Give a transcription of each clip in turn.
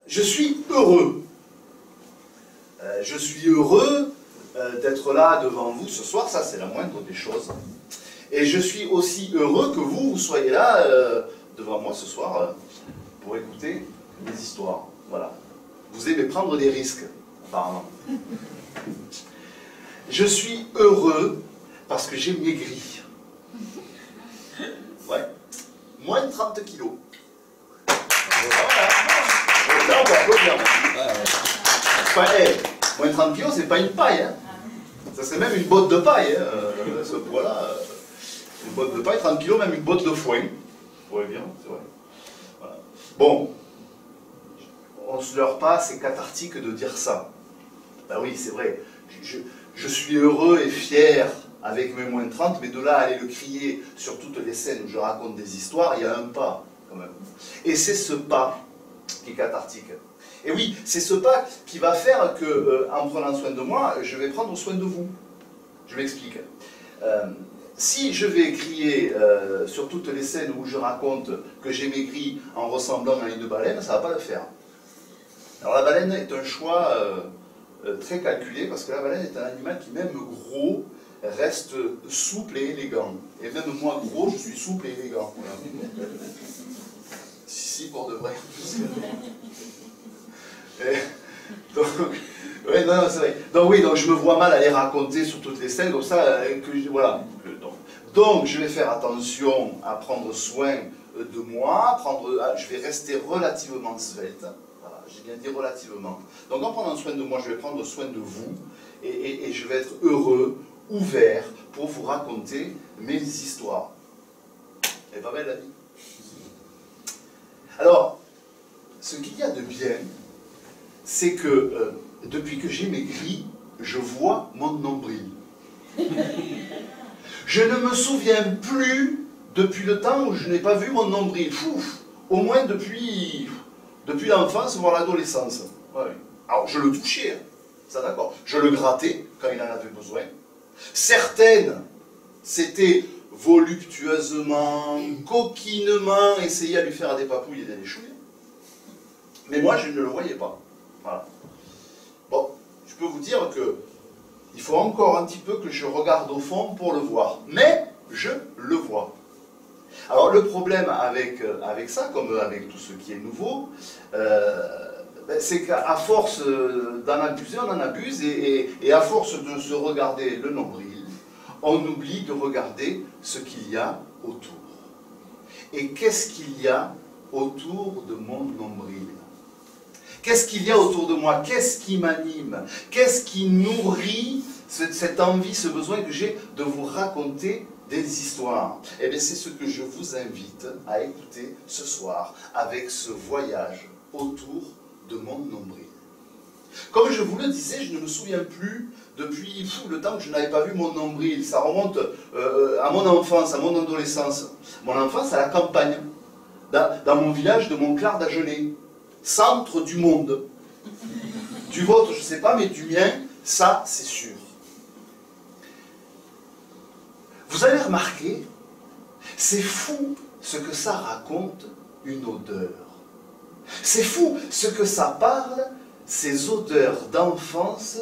Je suis heureux. Je suis heureux d'être là devant vous ce soir, ça c'est la moindre des choses. Et je suis aussi heureux que vous soyez là devant moi ce soir pour écouter mes histoires. Voilà. Vous aimez prendre des risques, apparemment. Je suis heureux parce que j'ai maigri. Ouais. Moins de 30 kilos. Là, on va applaudir. Enfin, moins de 30 kilos, c'est pas une paille. Hein. Ça serait même une botte de paille. Hein. Ce poids-là, une botte de paille, 30 kilos, même une botte de foin. Ouais, bien, c'est vrai. Voilà. Bon, on ne se leurre pas, c'est cathartique de dire ça. Ben oui, c'est vrai. Je suis heureux et fier avec mes moins de 30, mais de là à aller le crier sur toutes les scènes où je raconte des histoires, il y a un pas, quand même. Et c'est ce pas qui est cathartique. Et oui, c'est ce pas qui va faire que, en prenant soin de moi, je vais prendre soin de vous. Je m'explique. Si je vais crier sur toutes les scènes où je raconte que j'ai maigri en ressemblant à une baleine, ça ne va pas le faire. Alors la baleine est un choix très calculé, parce que la baleine est un animal qui, même gros, reste souple et élégant. Et même moi, gros, je suis souple et élégant. Voilà. Si, pour de vrai. Donc, ouais, non, c'est vrai. Donc oui, donc je me vois mal aller raconter sur toutes les scènes comme ça, voilà. Donc je vais faire attention à prendre soin de moi, je vais rester relativement svelte. Voilà, j'ai bien dit relativement. Donc en prenant soin de moi, je vais prendre soin de vous, et je vais être heureux, ouvert, pour vous raconter mes histoires. Elle est pas belle la vie? Alors, ce qu'il y a de bien, c'est que depuis que j'ai maigri, je vois mon nombril. Je ne me souviens plus depuis le temps où je n'ai pas vu mon nombril. Fouf, au moins depuis l'enfance, voire l'adolescence. Ouais. Alors, je le touchais, hein, ça d'accord. Je le grattais quand il en avait besoin. Certaines, c'était voluptueusement, coquinement, essayer à lui faire des papouilles et des chouilles. Mais moi, je ne le voyais pas. Voilà. Bon, je peux vous dire que il faut encore un petit peu que je regarde au fond pour le voir. Mais je le vois. Alors, le problème avec ça, comme avec tout ce qui est nouveau, c'est qu'à force d'en abuser, on en abuse, et à force de se regarder le nombril, on oublie de regarder ce qu'il y a autour. Et qu'est-ce qu'il y a autour de mon nombril? Qu'est-ce qu'il y a autour de moi? Qu'est-ce qui m'anime? Qu'est-ce qui nourrit cette envie, ce besoin que j'ai de vous raconter des histoires? Eh bien, c'est ce que je vous invite à écouter ce soir avec ce voyage autour de mon nombril. Comme je vous le disais, je ne me souviens plus depuis le temps que je n'avais pas vu mon nombril. Ça remonte à mon enfance, à mon adolescence. Mon enfance à la campagne, dans mon village de Montclar d'Agenais, centre du monde. Du vôtre, je ne sais pas, mais du mien, ça, c'est sûr. Vous avez remarqué, c'est fou ce que ça raconte, une odeur. C'est fou ce que ça parle, ces odeurs d'enfance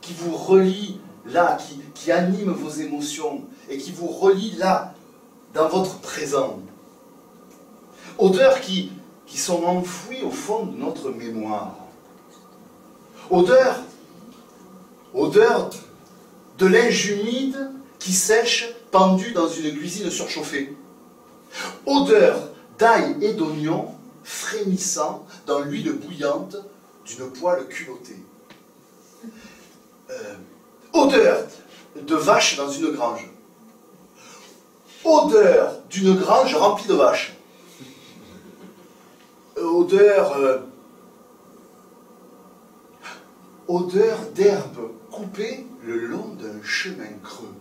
qui vous relient là, qui animent vos émotions et qui vous relient là, dans votre présent. Odeurs qui sont enfouies au fond de notre mémoire. Odeurs de linge humide qui sèche pendu dans une cuisine surchauffée. Odeur d'ail et d'oignon frémissant dans l'huile bouillante d'une poêle culottée. Odeur de vache dans une grange. Odeur d'une grange remplie de vaches. Odeur d'herbe coupée le long d'un chemin creux.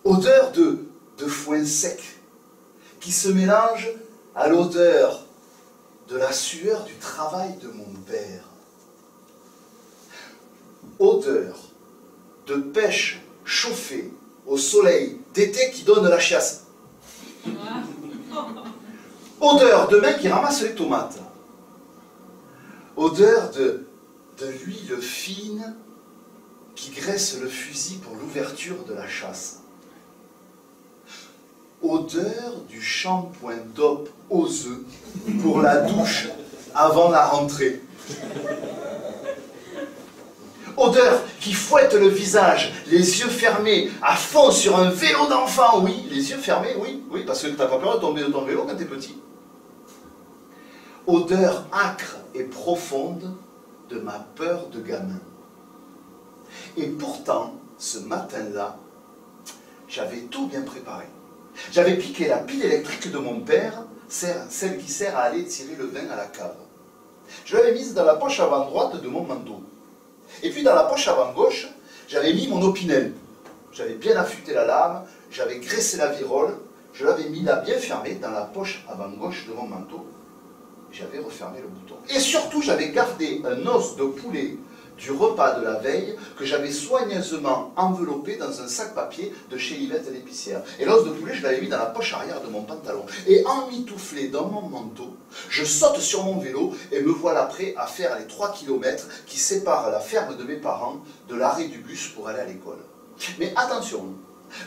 Odeur de foin sec qui se mélange à l'odeur de la sueur du travail de mon père. Odeur de pêche chauffée au soleil d'été qui donne la chiasse. Odeur de main qui ramasse les tomates. Odeur de l'huile fine qui graisse le fusil pour l'ouverture de la chasse. Odeur du shampoing DOP aux œufs pour la douche avant la rentrée. Odeur qui fouette le visage, les yeux fermés, à fond sur un vélo d'enfant, oui, les yeux fermés, oui, oui, parce que tu n'as pas peur de tomber de ton vélo quand tu es petit. Odeur âcre et profonde de ma peur de gamin. Et pourtant, ce matin-là, j'avais tout bien préparé. J'avais piqué la pile électrique de mon père, celle qui sert à aller tirer le vin à la cave. Je l'avais mise dans la poche avant droite de mon manteau. Et puis dans la poche avant gauche, j'avais mis mon opinel. J'avais bien affûté la lame, j'avais graissé la virole, je l'avais mis là bien fermé dans la poche avant gauche de mon manteau. J'avais refermé le bouton. Et surtout, j'avais gardé un os de poulet du repas de la veille que j'avais soigneusement enveloppé dans un sac papier de chez Yvette l'épicière. Et l'os de poulet, je l'avais mis dans la poche arrière de mon pantalon. Et emmitouflé dans mon manteau, je saute sur mon vélo et me voilà prêt à faire les 3 km qui séparent la ferme de mes parents de l'arrêt du bus pour aller à l'école. Mais attention,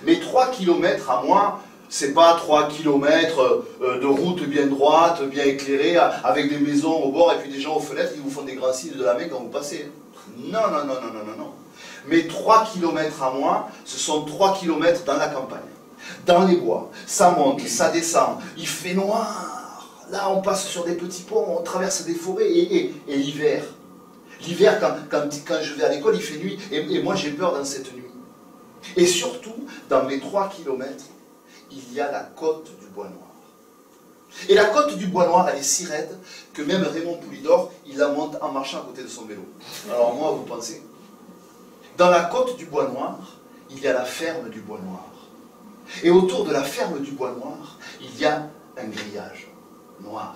mes 3 km à moi, c'est pas 3 km de route bien droite, bien éclairée, avec des maisons au bord et puis des gens aux fenêtres qui vous font des grands signes de la main quand vous passez. Non, non, non, non, non, non, non. Mes 3 km à moi, ce sont 3 km dans la campagne, dans les bois. Ça monte, ça descend, il fait noir. Là, on passe sur des petits ponts, on traverse des forêts et l'hiver. L'hiver, quand je vais à l'école, il fait nuit et moi j'ai peur dans cette nuit. Et surtout, dans mes 3 km, il y a la côte du Bois Noir. Et la côte du Bois Noir, elle est si raide que même Raymond Poulidor, il la monte en marchant à côté de son vélo. Alors moi, vous pensez? Dans la côte du Bois Noir, il y a la ferme du Bois Noir. Et autour de la ferme du Bois Noir, il y a un grillage noir.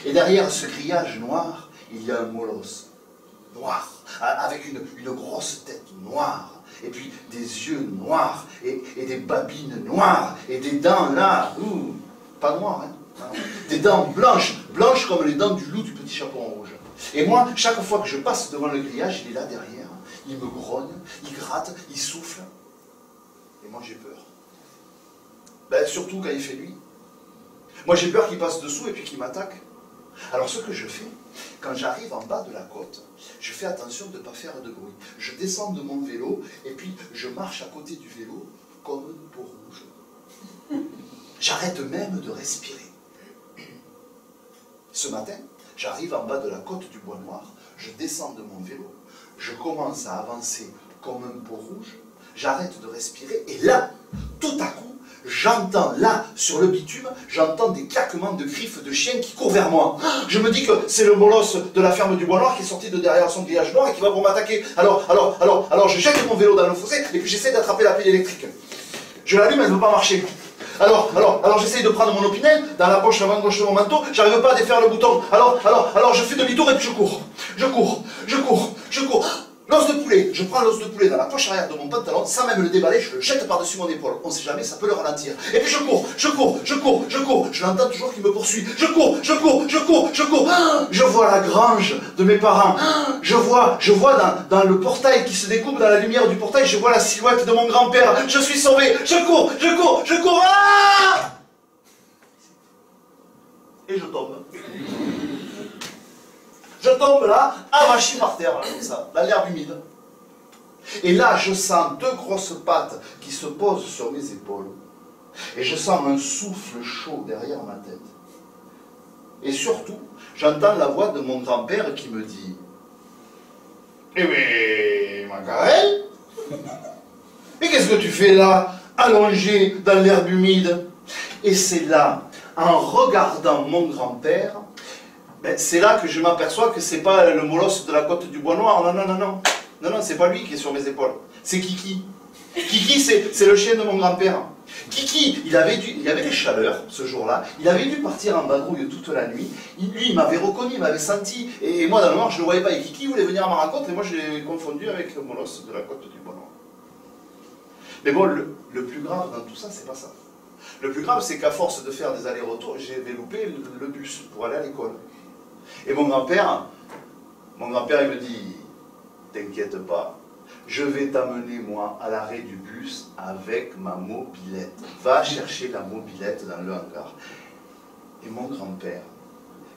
Et derrière ce grillage noir, il y a un molosse noir, avec une grosse tête noire. Et puis des yeux noirs, et des babines noires, et des dents là, pas noires, hein, des dents blanches, blanches comme les dents du loup du petit chaperon rouge. Et moi, chaque fois que je passe devant le grillage, il est là derrière, il me grogne, il gratte, il souffle, et moi j'ai peur. Ben, surtout quand il fait nuit. Moi j'ai peur qu'il passe dessous et puis qu'il m'attaque. Alors ce que je fais, quand j'arrive en bas de la côte, je fais attention de ne pas faire de bruit. Je descends de mon vélo et puis je marche à côté du vélo comme une peau rouge. J'arrête même de respirer. Ce matin, j'arrive en bas de la côte du Bois Noir, je descends de mon vélo, je commence à avancer comme un peau rouge, j'arrête de respirer et là, tout à coup, j'entends là, sur le bitume, j'entends des claquements de griffes de chiens qui courent vers moi. Je me dis que c'est le molosse de la ferme du Bois Noir qui est sorti de derrière son grillage noir et qui va pour m'attaquer. Alors, je jette mon vélo dans le fossé et puis j'essaie d'attraper la pile électrique. Je l'allume, elle ne veut pas marcher. Alors j'essaie de prendre mon opinel dans la poche avant gauche de mon manteau, j'arrive pas à défaire le bouton. Alors je fais demi-tour et puis je cours. L'os de poulet, je prends l'os de poulet dans la poche arrière de mon pantalon, sans même le déballer, je le jette par-dessus mon épaule. On sait jamais, ça peut le ralentir. Et puis je cours. Je l'entends toujours qui me poursuit. Je cours. Je vois la grange de mes parents. Je vois dans le portail qui se découpe, dans la lumière du portail, je vois la silhouette de mon grand-père. Je suis sauvé. Je cours. Ah! Et je tombe. Je tombe là, avachi par terre, là, comme ça, dans l'herbe humide. Et là, je sens 2 grosses pattes qui se posent sur mes épaules. Et je sens un souffle chaud derrière ma tête. Et surtout, j'entends la voix de mon grand-père qui me dit « Eh bien, Macarel, et qu'est-ce que tu fais là, allongé dans l'herbe humide ?» Et c'est là, en regardant mon grand-père, ben, c'est là que je m'aperçois que c'est pas le molosse de la côte du Bois Noir. Non, c'est pas lui qui est sur mes épaules. C'est Kiki. Kiki, c'est le chien de mon grand-père. Kiki, il avait des chaleurs ce jour-là. Il avait dû partir en vadrouille toute la nuit. Lui, il m'avait reconnu, il m'avait senti. Et moi, dans le noir, je ne le voyais pas. Et Kiki voulait venir à ma rencontre. Et moi, je l'ai confondu avec le molosse de la côte du Bois Noir. Mais bon, le plus grave dans tout ça, c'est pas ça. Le plus grave, c'est qu'à force de faire des allers-retours, j'avais loupé le bus pour aller à l'école. Et mon grand-père, Mon grand-père, il me dit, t'inquiète pas, je vais t'amener, moi, à l'arrêt du bus avec ma mobilette. Va chercher la mobilette dans le hangar. Et mon grand-père,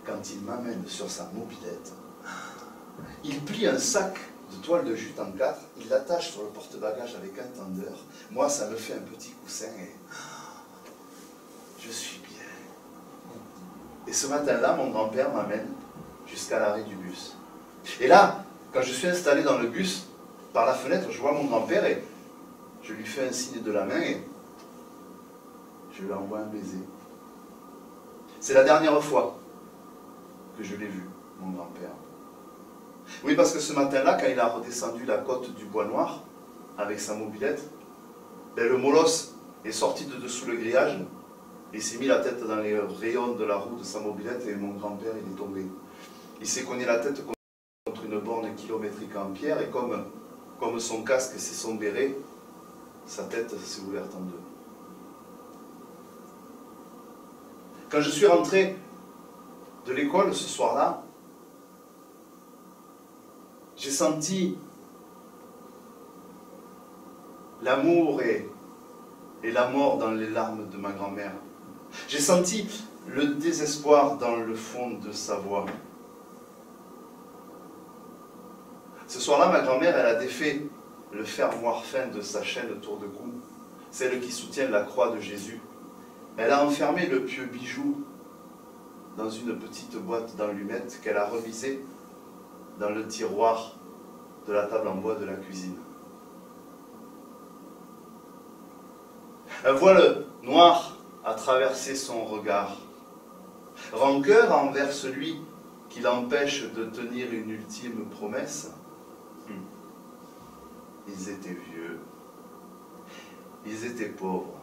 quand il m'amène sur sa mobilette, il plie un sac de toile de jute en 4, il l'attache sur le porte-bagages avec un tendeur. Moi, ça me fait un petit coussin et je suis bien. Et ce matin-là, mon grand-père m'amène jusqu'à l'arrêt du bus. Et là, quand je suis installé dans le bus, par la fenêtre, je vois mon grand-père et je lui fais un signe de la main et je lui envoie un baiser. C'est la dernière fois que je l'ai vu, mon grand-père. Oui, parce que ce matin-là, quand il a redescendu la côte du Bois Noir, avec sa mobilette, ben, le molosse est sorti de dessous le grillage, il s'est mis la tête dans les rayons de la roue de sa mobilette et mon grand-père, il est tombé. Il s'est cogné la tête contre une borne kilométrique en pierre et comme son casque c'est son béret, sa tête s'est ouverte en deux. Quand je suis rentré de l'école ce soir-là, j'ai senti l'amour et la mort dans les larmes de ma grand-mère. J'ai senti le désespoir dans le fond de sa voix. Ce soir-là, ma grand-mère, elle a défait le fermoir fin de sa chaîne autour de cou, celle qui soutient la croix de Jésus. Elle a enfermé le pieux bijou dans une petite boîte d'allumettes qu'elle a remisée dans le tiroir de la table en bois de la cuisine. Un voile noir a traversé son regard. Rancœur envers celui qui l'empêche de tenir une ultime promesse. Ils étaient vieux. Ils étaient pauvres.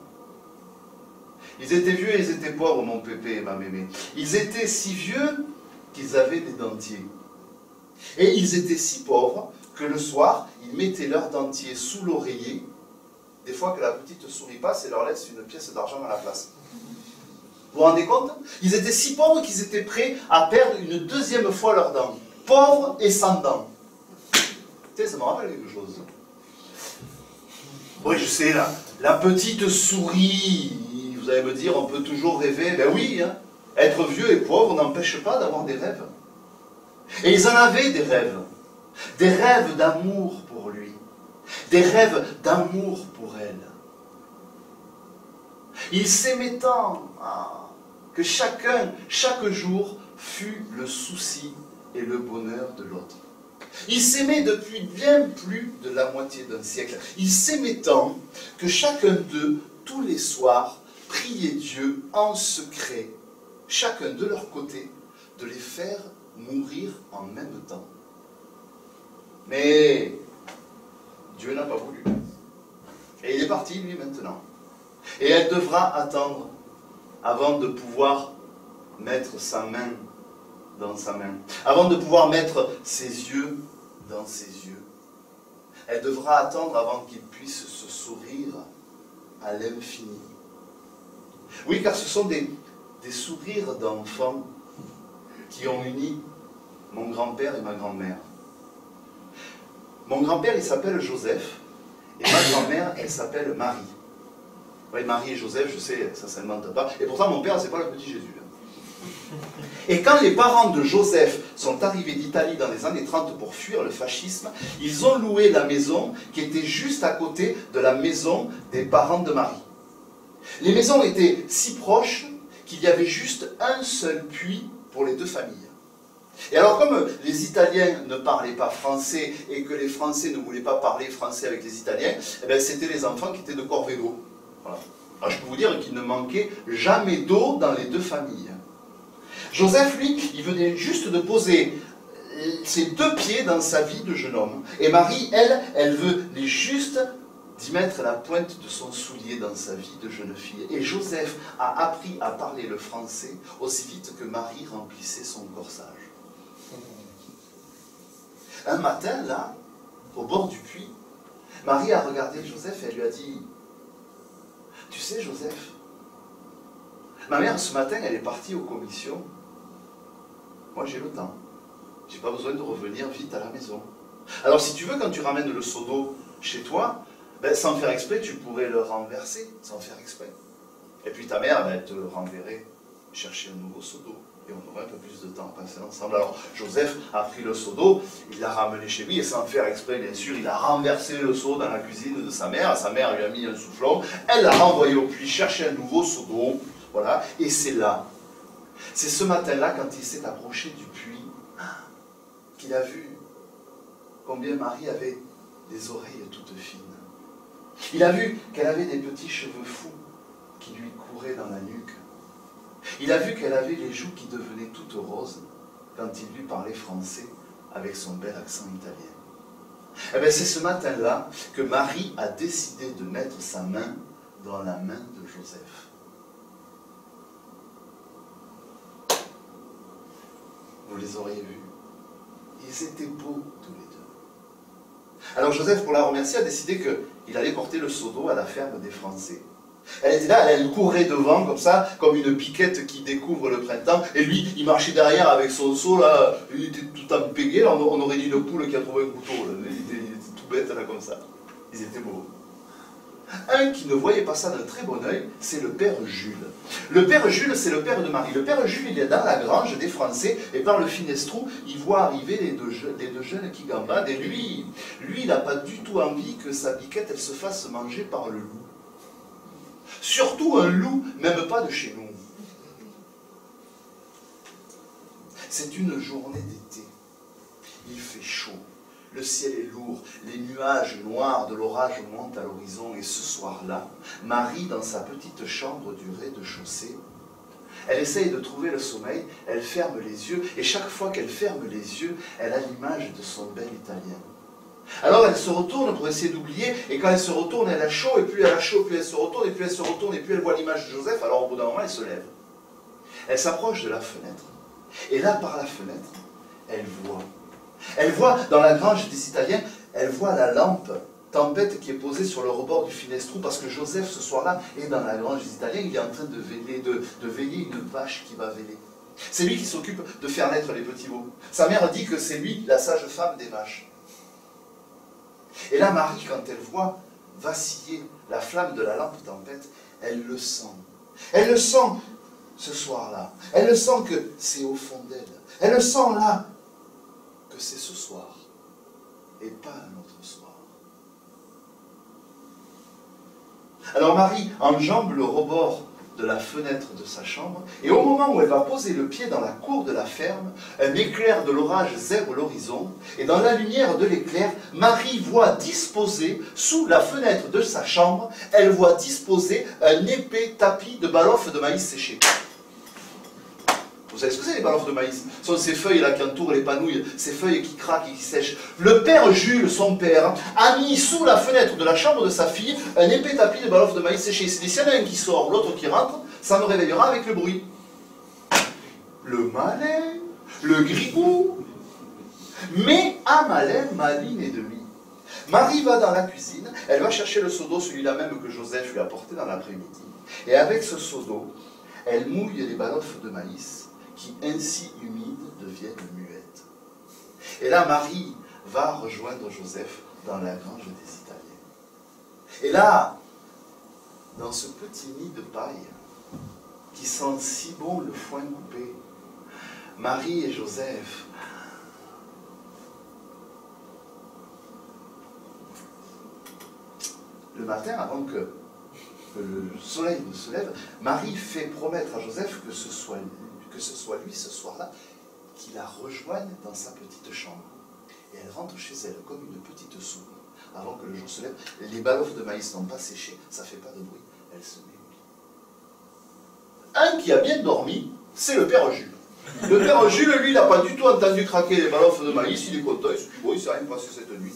Ils étaient vieux et ils étaient pauvres, mon pépé et ma mémé. Ils étaient si vieux qu'ils avaient des dentiers. Et ils étaient si pauvres que le soir, ils mettaient leurs dentiers sous l'oreiller. Des fois que la petite souris passe et leur laisse une pièce d'argent à la place. Vous vous rendez compte? Ils étaient si pauvres qu'ils étaient prêts à perdre une deuxième fois leurs dents. Pauvres et sans dents. Tu sais, ça me rappelle quelque chose. Oui, je sais, la petite souris, vous allez me dire, on peut toujours rêver. Ben oui, hein, être vieux et pauvre n'empêche pas d'avoir des rêves. Et ils en avaient des rêves d'amour pour lui, des rêves d'amour pour elle. Ils s'aimaient tant que chaque jour fut le souci et le bonheur de l'autre. Ils s'aimaient depuis bien plus de la moitié d'un siècle. Ils s'aimaient tant que chacun d'eux, tous les soirs, priait Dieu en secret, chacun de leur côté, de les faire mourir en même temps. Mais Dieu n'a pas voulu. Et il est parti, lui, maintenant. Et elle devra attendre avant de pouvoir mettre sa main dans sa main, avant de pouvoir mettre ses yeux dans ses yeux. Elle devra attendre avant qu'il puisse se sourire à l'infini. Oui, car ce sont des sourires d'enfants qui ont uni mon grand-père et ma grand-mère. Mon grand-père, il s'appelle Joseph, et ma grand-mère, elle s'appelle Marie. Oui, Marie et Joseph, je sais, ça ne s'invente pas. Et pourtant, mon père, c'est pas le petit Jésus. Et quand les parents de Joseph sont arrivés d'Italie dans les années 30 pour fuir le fascisme, ils ont loué la maison qui était juste à côté de la maison des parents de Marie. Les maisons étaient si proches qu'il y avait juste un seul puits pour les deux familles. Et alors, comme les Italiens ne parlaient pas français et que les Français ne voulaient pas parler français avec les Italiens, eh bien, c'était les enfants qui étaient de Corvélo. Voilà. Alors, je peux vous dire qu'il ne manquait jamais d'eau dans les deux familles. Joseph, lui, il venait juste de poser ses deux pieds dans sa vie de jeune homme. Et Marie, elle venait juste d'y mettre la pointe de son soulier dans sa vie de jeune fille. Et Joseph a appris à parler le français aussi vite que Marie remplissait son corsage. Un matin, là, au bord du puits, Marie a regardé Joseph et elle lui a dit « Tu sais, Joseph, ma mère, ce matin, elle est partie aux commissions. Moi, j'ai le temps. J'ai pas besoin de revenir vite à la maison. Alors si tu veux, quand tu ramènes le seau d'eau chez toi, ben, sans faire exprès, tu pourrais le renverser, sans faire exprès. Et puis ta mère, ben, elle te renverrait chercher un nouveau seau d'eau. Et on aurait un peu plus de temps à passer ensemble. Alors Joseph a pris le seau d'eau, il l'a ramené chez lui, et sans faire exprès, bien sûr, il a renversé le seau dans la cuisine de sa mère lui a mis un soufflon, elle l'a renvoyé au puits chercher un nouveau seau d'eau, voilà, et c'est là. C'est ce matin-là, quand il s'est approché du puits, qu'il a vu combien Marie avait des oreilles toutes fines. Il a vu qu'elle avait des petits cheveux fous qui lui couraient dans la nuque. Il a vu qu'elle avait les joues qui devenaient toutes roses quand il lui parlait français avec son bel accent italien. Eh bien, c'est ce matin-là que Marie a décidé de mettre sa main dans la main de Joseph. Vous les auriez vus. Ils étaient beaux tous les deux. Alors Joseph, pour la remercier, a décidé qu'il allait porter le seau d'eau à la ferme des Français. Elle était là, elle courait devant comme ça, comme une piquette qui découvre le printemps, et lui, il marchait derrière avec son seau, là, il était tout empégué, là, on aurait dit une poule qui a trouvé un couteau, là. Il était tout bête, là, comme ça. Ils étaient beaux. Un qui ne voyait pas ça d'un très bon œil, c'est le père Jules. Le père Jules, c'est le père de Marie. Le père Jules, il est dans la grange des Français, et par le finestrou, il voit arriver les deux jeunes qui gambadent, et lui, il n'a pas du tout envie que sa piquette, elle se fasse manger par le loup. Surtout un loup, même pas de chez nous. C'est une journée d'été. Il fait chaud. Le ciel est lourd. Les nuages noirs de l'orage montent à l'horizon. Et ce soir-là, Marie, dans sa petite chambre du rez-de-chaussée, elle essaye de trouver le sommeil, elle ferme les yeux. Et chaque fois qu'elle ferme les yeux, elle a l'image de son bel Italien. Alors elle se retourne pour essayer d'oublier, et quand elle se retourne, elle a chaud, et plus elle a chaud, plus elle se retourne, et plus elle se retourne, et plus elle voit l'image de Joseph, alors au bout d'un moment, elle se lève. Elle s'approche de la fenêtre, et là, par la fenêtre, elle voit dans la grange des Italiens, elle voit la lampe tempête qui est posée sur le rebord du finestrou, parce que Joseph, ce soir-là, est dans la grange des Italiens, il est en train de veiller une vache qui va véler. C'est lui qui s'occupe de faire naître les petits veaux. Sa mère dit que c'est lui, la sage-femme des vaches. Et là, Marie, quand elle voit vaciller la flamme de la lampe tempête, elle le sent. Elle le sent ce soir-là. Elle le sent que c'est au fond d'elle. Elle le sent là que c'est ce soir et pas un autre soir. Alors Marie enjambe le rebord de la fenêtre de sa chambre, et au moment où elle va poser le pied dans la cour de la ferme, un éclair de l'orage zèbre l'horizon, et dans la lumière de l'éclair, Marie voit disposer, sous la fenêtre de sa chambre, elle voit disposer un épais tapis de balofes de maïs séchés. Vous savez ce que c'est les balofes de maïs? Ce sont ces feuilles-là qui entourent les panouilles, ces feuilles qui craquent et qui sèchent. Le père Jules, son père, a mis sous la fenêtre de la chambre de sa fille un épais tapis de balofes de maïs séchés. C'est s'il y en a un qui sort, l'autre qui rentre, ça me réveillera avec le bruit. Le malin, le grigou. Mais à malin, maline et demi. Marie va dans la cuisine, elle va chercher le seau d'eau, celui-là même que Joseph lui a porté dans l'après-midi. Et avec ce seau d'eau, elle mouille les balofes de maïs, qui ainsi humides deviennent muettes. Et là, Marie va rejoindre Joseph dans la grange des Italiens. Et là, dans ce petit nid de paille, qui sent si bon le foin coupé, Marie et Joseph, le matin, avant que le soleil ne se lève, Marie fait promettre à Joseph que ce soit lui ce soir-là, qui la rejoigne dans sa petite chambre. Et elle rentre chez elle comme une petite souris. Avant que le jour se lève, les balofes de maïs n'ont pas séché, ça ne fait pas de bruit, elle se met au lit. Un qui a bien dormi, c'est le père Jules. Le père Jules, lui, il n'a pas du tout entendu craquer les balofes de maïs, il est content, il se dit, bon, il ne s'est rien passé cette nuit.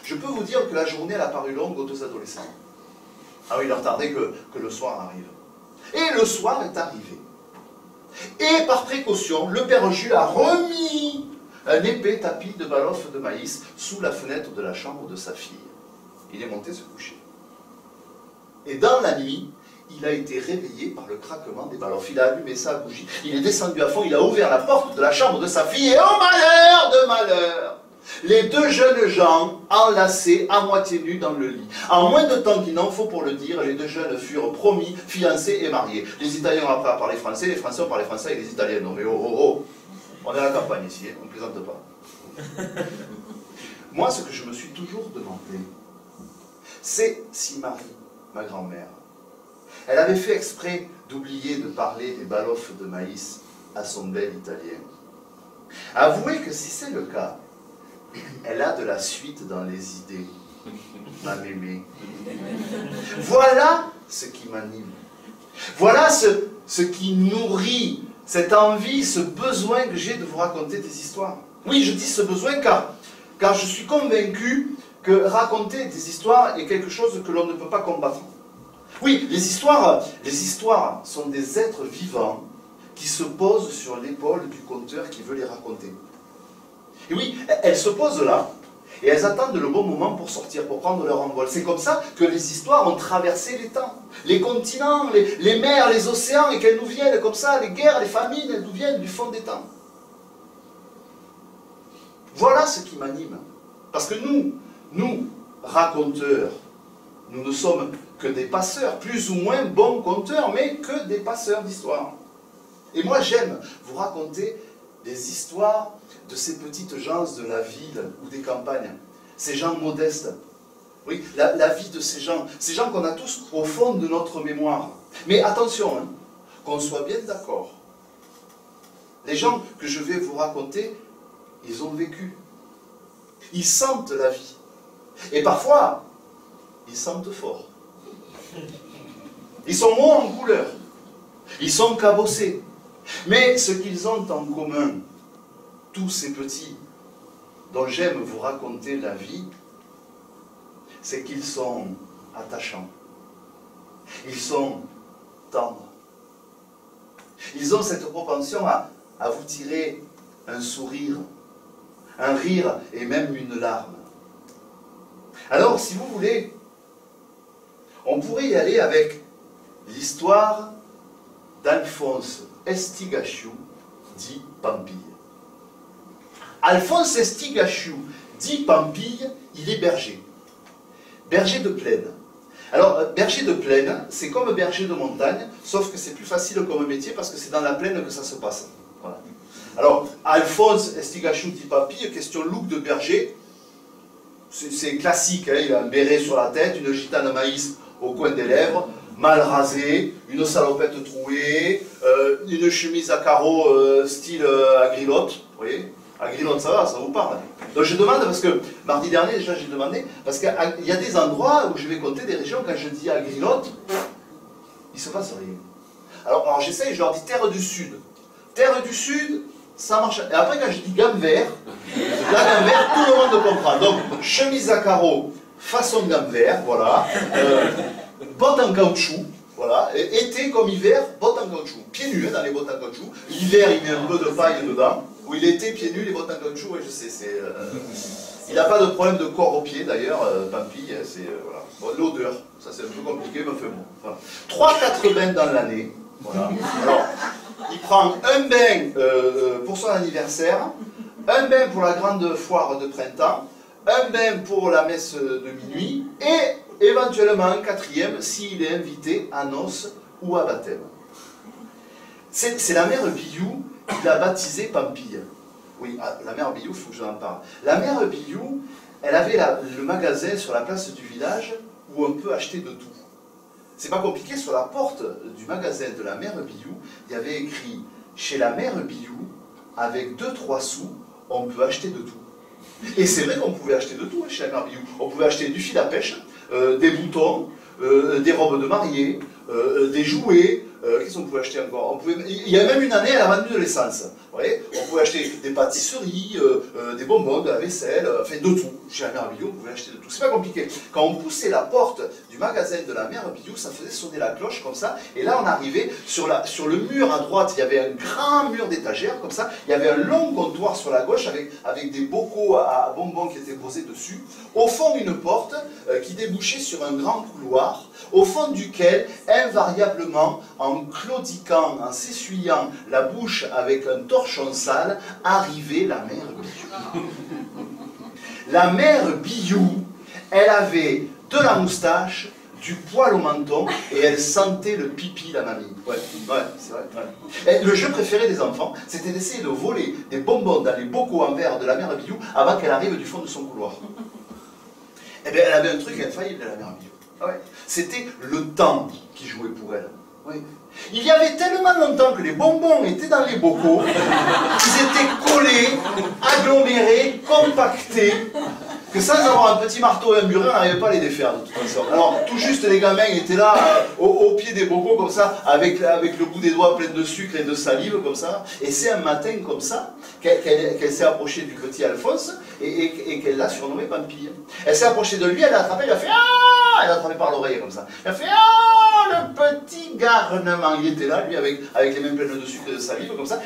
Je peux vous dire que la journée, elle a paru longue aux deux adolescents. Ah oui, il leur tardait que le soir arrive. Et le soir est arrivé. Et par précaution, le père Jules a remis un épais tapis de balofes de maïs sous la fenêtre de la chambre de sa fille. Il est monté se coucher. Et dans la nuit, il a été réveillé par le craquement des baloffs. Il a allumé sa bougie, il est descendu à fond, il a ouvert la porte de la chambre de sa fille, et oh malheur de malheur! Les deux jeunes gens enlacés à moitié nus dans le lit. En moins de temps qu'il n'en faut pour le dire, les deux jeunes furent promis, fiancés et mariés. Les Italiens ont appris à parler français, les Français ont parlé français avec les Italiens. Non mais oh oh oh, on est à la campagne ici, hein, on ne plaisante pas. Moi, ce que je me suis toujours demandé, c'est si Marie, ma grand-mère, elle avait fait exprès d'oublier de parler des baloffs de maïs à son bel Italien. Avouez que si c'est le cas, elle a de la suite dans les idées, ma mémé. Voilà ce qui m'anime. Voilà ce qui nourrit cette envie, ce besoin que j'ai de vous raconter des histoires. Oui, je dis ce besoin car je suis convaincu que raconter des histoires est quelque chose que l'on ne peut pas combattre. Oui, les histoires sont des êtres vivants qui se posent sur l'épaule du conteur qui veut les raconter. Et oui, elles se posent là, et elles attendent le bon moment pour sortir, pour prendre leur envol. C'est comme ça que les histoires ont traversé les temps, les continents, les mers, les océans, et qu'elles nous viennent comme ça, les guerres, les famines, elles nous viennent du fond des temps. Voilà ce qui m'anime. Parce que nous, raconteurs, nous ne sommes que des passeurs, plus ou moins bons conteurs, mais que des passeurs d'histoire. Et moi, j'aime vous raconter des histoires de ces petites gens de la ville ou des campagnes, ces gens modestes. Oui, la vie de ces gens qu'on a tous au fond de notre mémoire. Mais attention, hein, qu'on soit bien d'accord. Les gens que je vais vous raconter, ils ont vécu. Ils sentent la vie. Et parfois, ils sentent fort. Ils sont hauts en couleur. Ils sont cabossés. Mais ce qu'ils ont en commun, tous ces petits dont j'aime vous raconter la vie, c'est qu'ils sont attachants. Ils sont tendres. Ils ont cette propension à vous tirer un sourire, un rire et même une larme. Alors, si vous voulez, on pourrait y aller avec l'histoire d'Alphonse Estigaciu, dit Pampille. Alphonse Estigaciu, dit Pampille, il est berger. Berger de plaine. Alors, berger de plaine, c'est comme berger de montagne, sauf que c'est plus facile comme métier parce que c'est dans la plaine que ça se passe. Voilà. Alors, Alphonse Estigaciu, dit Pampille, question look de berger, c'est classique, hein, il a un béret sur la tête, une gitane maïs au coin des lèvres, mal rasé, une salopette trouée, une chemise à carreaux style agrilotte, vous voyez, agrilotte ça va, ça vous parle. Donc je demande, parce que mardi dernier déjà j'ai demandé, parce qu'il y a des endroits où je vais compter des régions, quand je dis agrilotte, il ne se passe rien. Alors j'essaye, je leur dis terre du sud. Terre du sud, ça marche. Et après quand je dis gamme vert, tout le monde comprend. Donc chemise à carreaux, façon gamme vert, voilà. Bottes en caoutchouc, voilà, et été comme hiver, bottes en caoutchouc, pieds nus hein, dans les bottes en caoutchouc, l'hiver il met un peu de paille dedans, ou il était pieds nus, les bottes en caoutchouc, oui je sais, c'est... il n'a pas de problème de corps aux pieds d'ailleurs, Pampille, c'est... voilà. Bon, l'odeur, ça c'est un peu compliqué, mais enfin bon, voilà. 3-4 bains dans l'année, voilà. Alors, il prend un bain pour son anniversaire, un bain pour la grande foire de printemps, un bain pour la messe de minuit, et éventuellement un quatrième s'il est invité à noces ou à baptême. C'est la mère Biou qui l'a baptisé Pampille. Oui, la mère Biou, il faut que je en parle. La mère Biou, elle avait le magasin sur la place du village où on peut acheter de tout. C'est pas compliqué, sur la porte du magasin de la mère Biou, il y avait écrit « Chez la mère Biou, avec 2-3 sous, on peut acheter de tout ». Et c'est vrai qu'on pouvait acheter de tout hein, chez la mère Biou. On pouvait acheter du fil à pêche, des boutons, des robes de mariée, des jouets, qu'est-ce qu'on pouvait acheter encore? Il y a même une année, elle a vendu de l'essence. Vous voyez, on pouvait acheter des pâtisseries, des bonbons, de la vaisselle, enfin de tout. Chez la mère Biou, on pouvait acheter de tout. C'est pas compliqué. Quand on poussait la porte du du magasin de la mère Biou, ça faisait sonner la cloche comme ça, et là on arrivait sur le mur à droite, il y avait un grand mur d'étagères comme ça, il y avait un long comptoir sur la gauche avec des bocaux à bonbons qui étaient posés dessus, au fond une porte qui débouchait sur un grand couloir, au fond duquel, invariablement, en claudiquant, en s'essuyant la bouche avec un torchon sale, arrivait la mère Biou. La mère Biou, elle avait de la moustache, du poil au menton, et elle sentait le pipi, la mamie. Ouais, c'est vrai. Ouais. Et le jeu préféré des enfants, c'était d'essayer de voler des bonbons dans les bocaux en verre de la mère Biou avant qu'elle arrive du fond de son couloir. Eh bien, elle avait un truc infaillible, la mère Biou. Ouais. C'était le temps qui jouait pour elle. Oui. Il y avait tellement longtemps que les bonbons étaient dans les bocaux, qu'ils étaient collés, agglomérés, compactés, que sans avoir un petit marteau et un burin, on n'arrivait pas à les défaire de toute façon. Alors tout juste les gamins étaient là au pied des bocaux comme ça, avec le bout des doigts plein de sucre et de salive comme ça, et c'est un matin comme ça qu'elle s'est approchée du petit Alphonse et qu'elle l'a surnommé Pampille. Elle s'est approchée de lui, elle l'a attrapé, elle a fait ah, elle l'a attrapé par l'oreille comme ça. Elle a fait ah, le petit garnement. Il était là, lui, avec les mains pleines de sucre et de salive comme ça.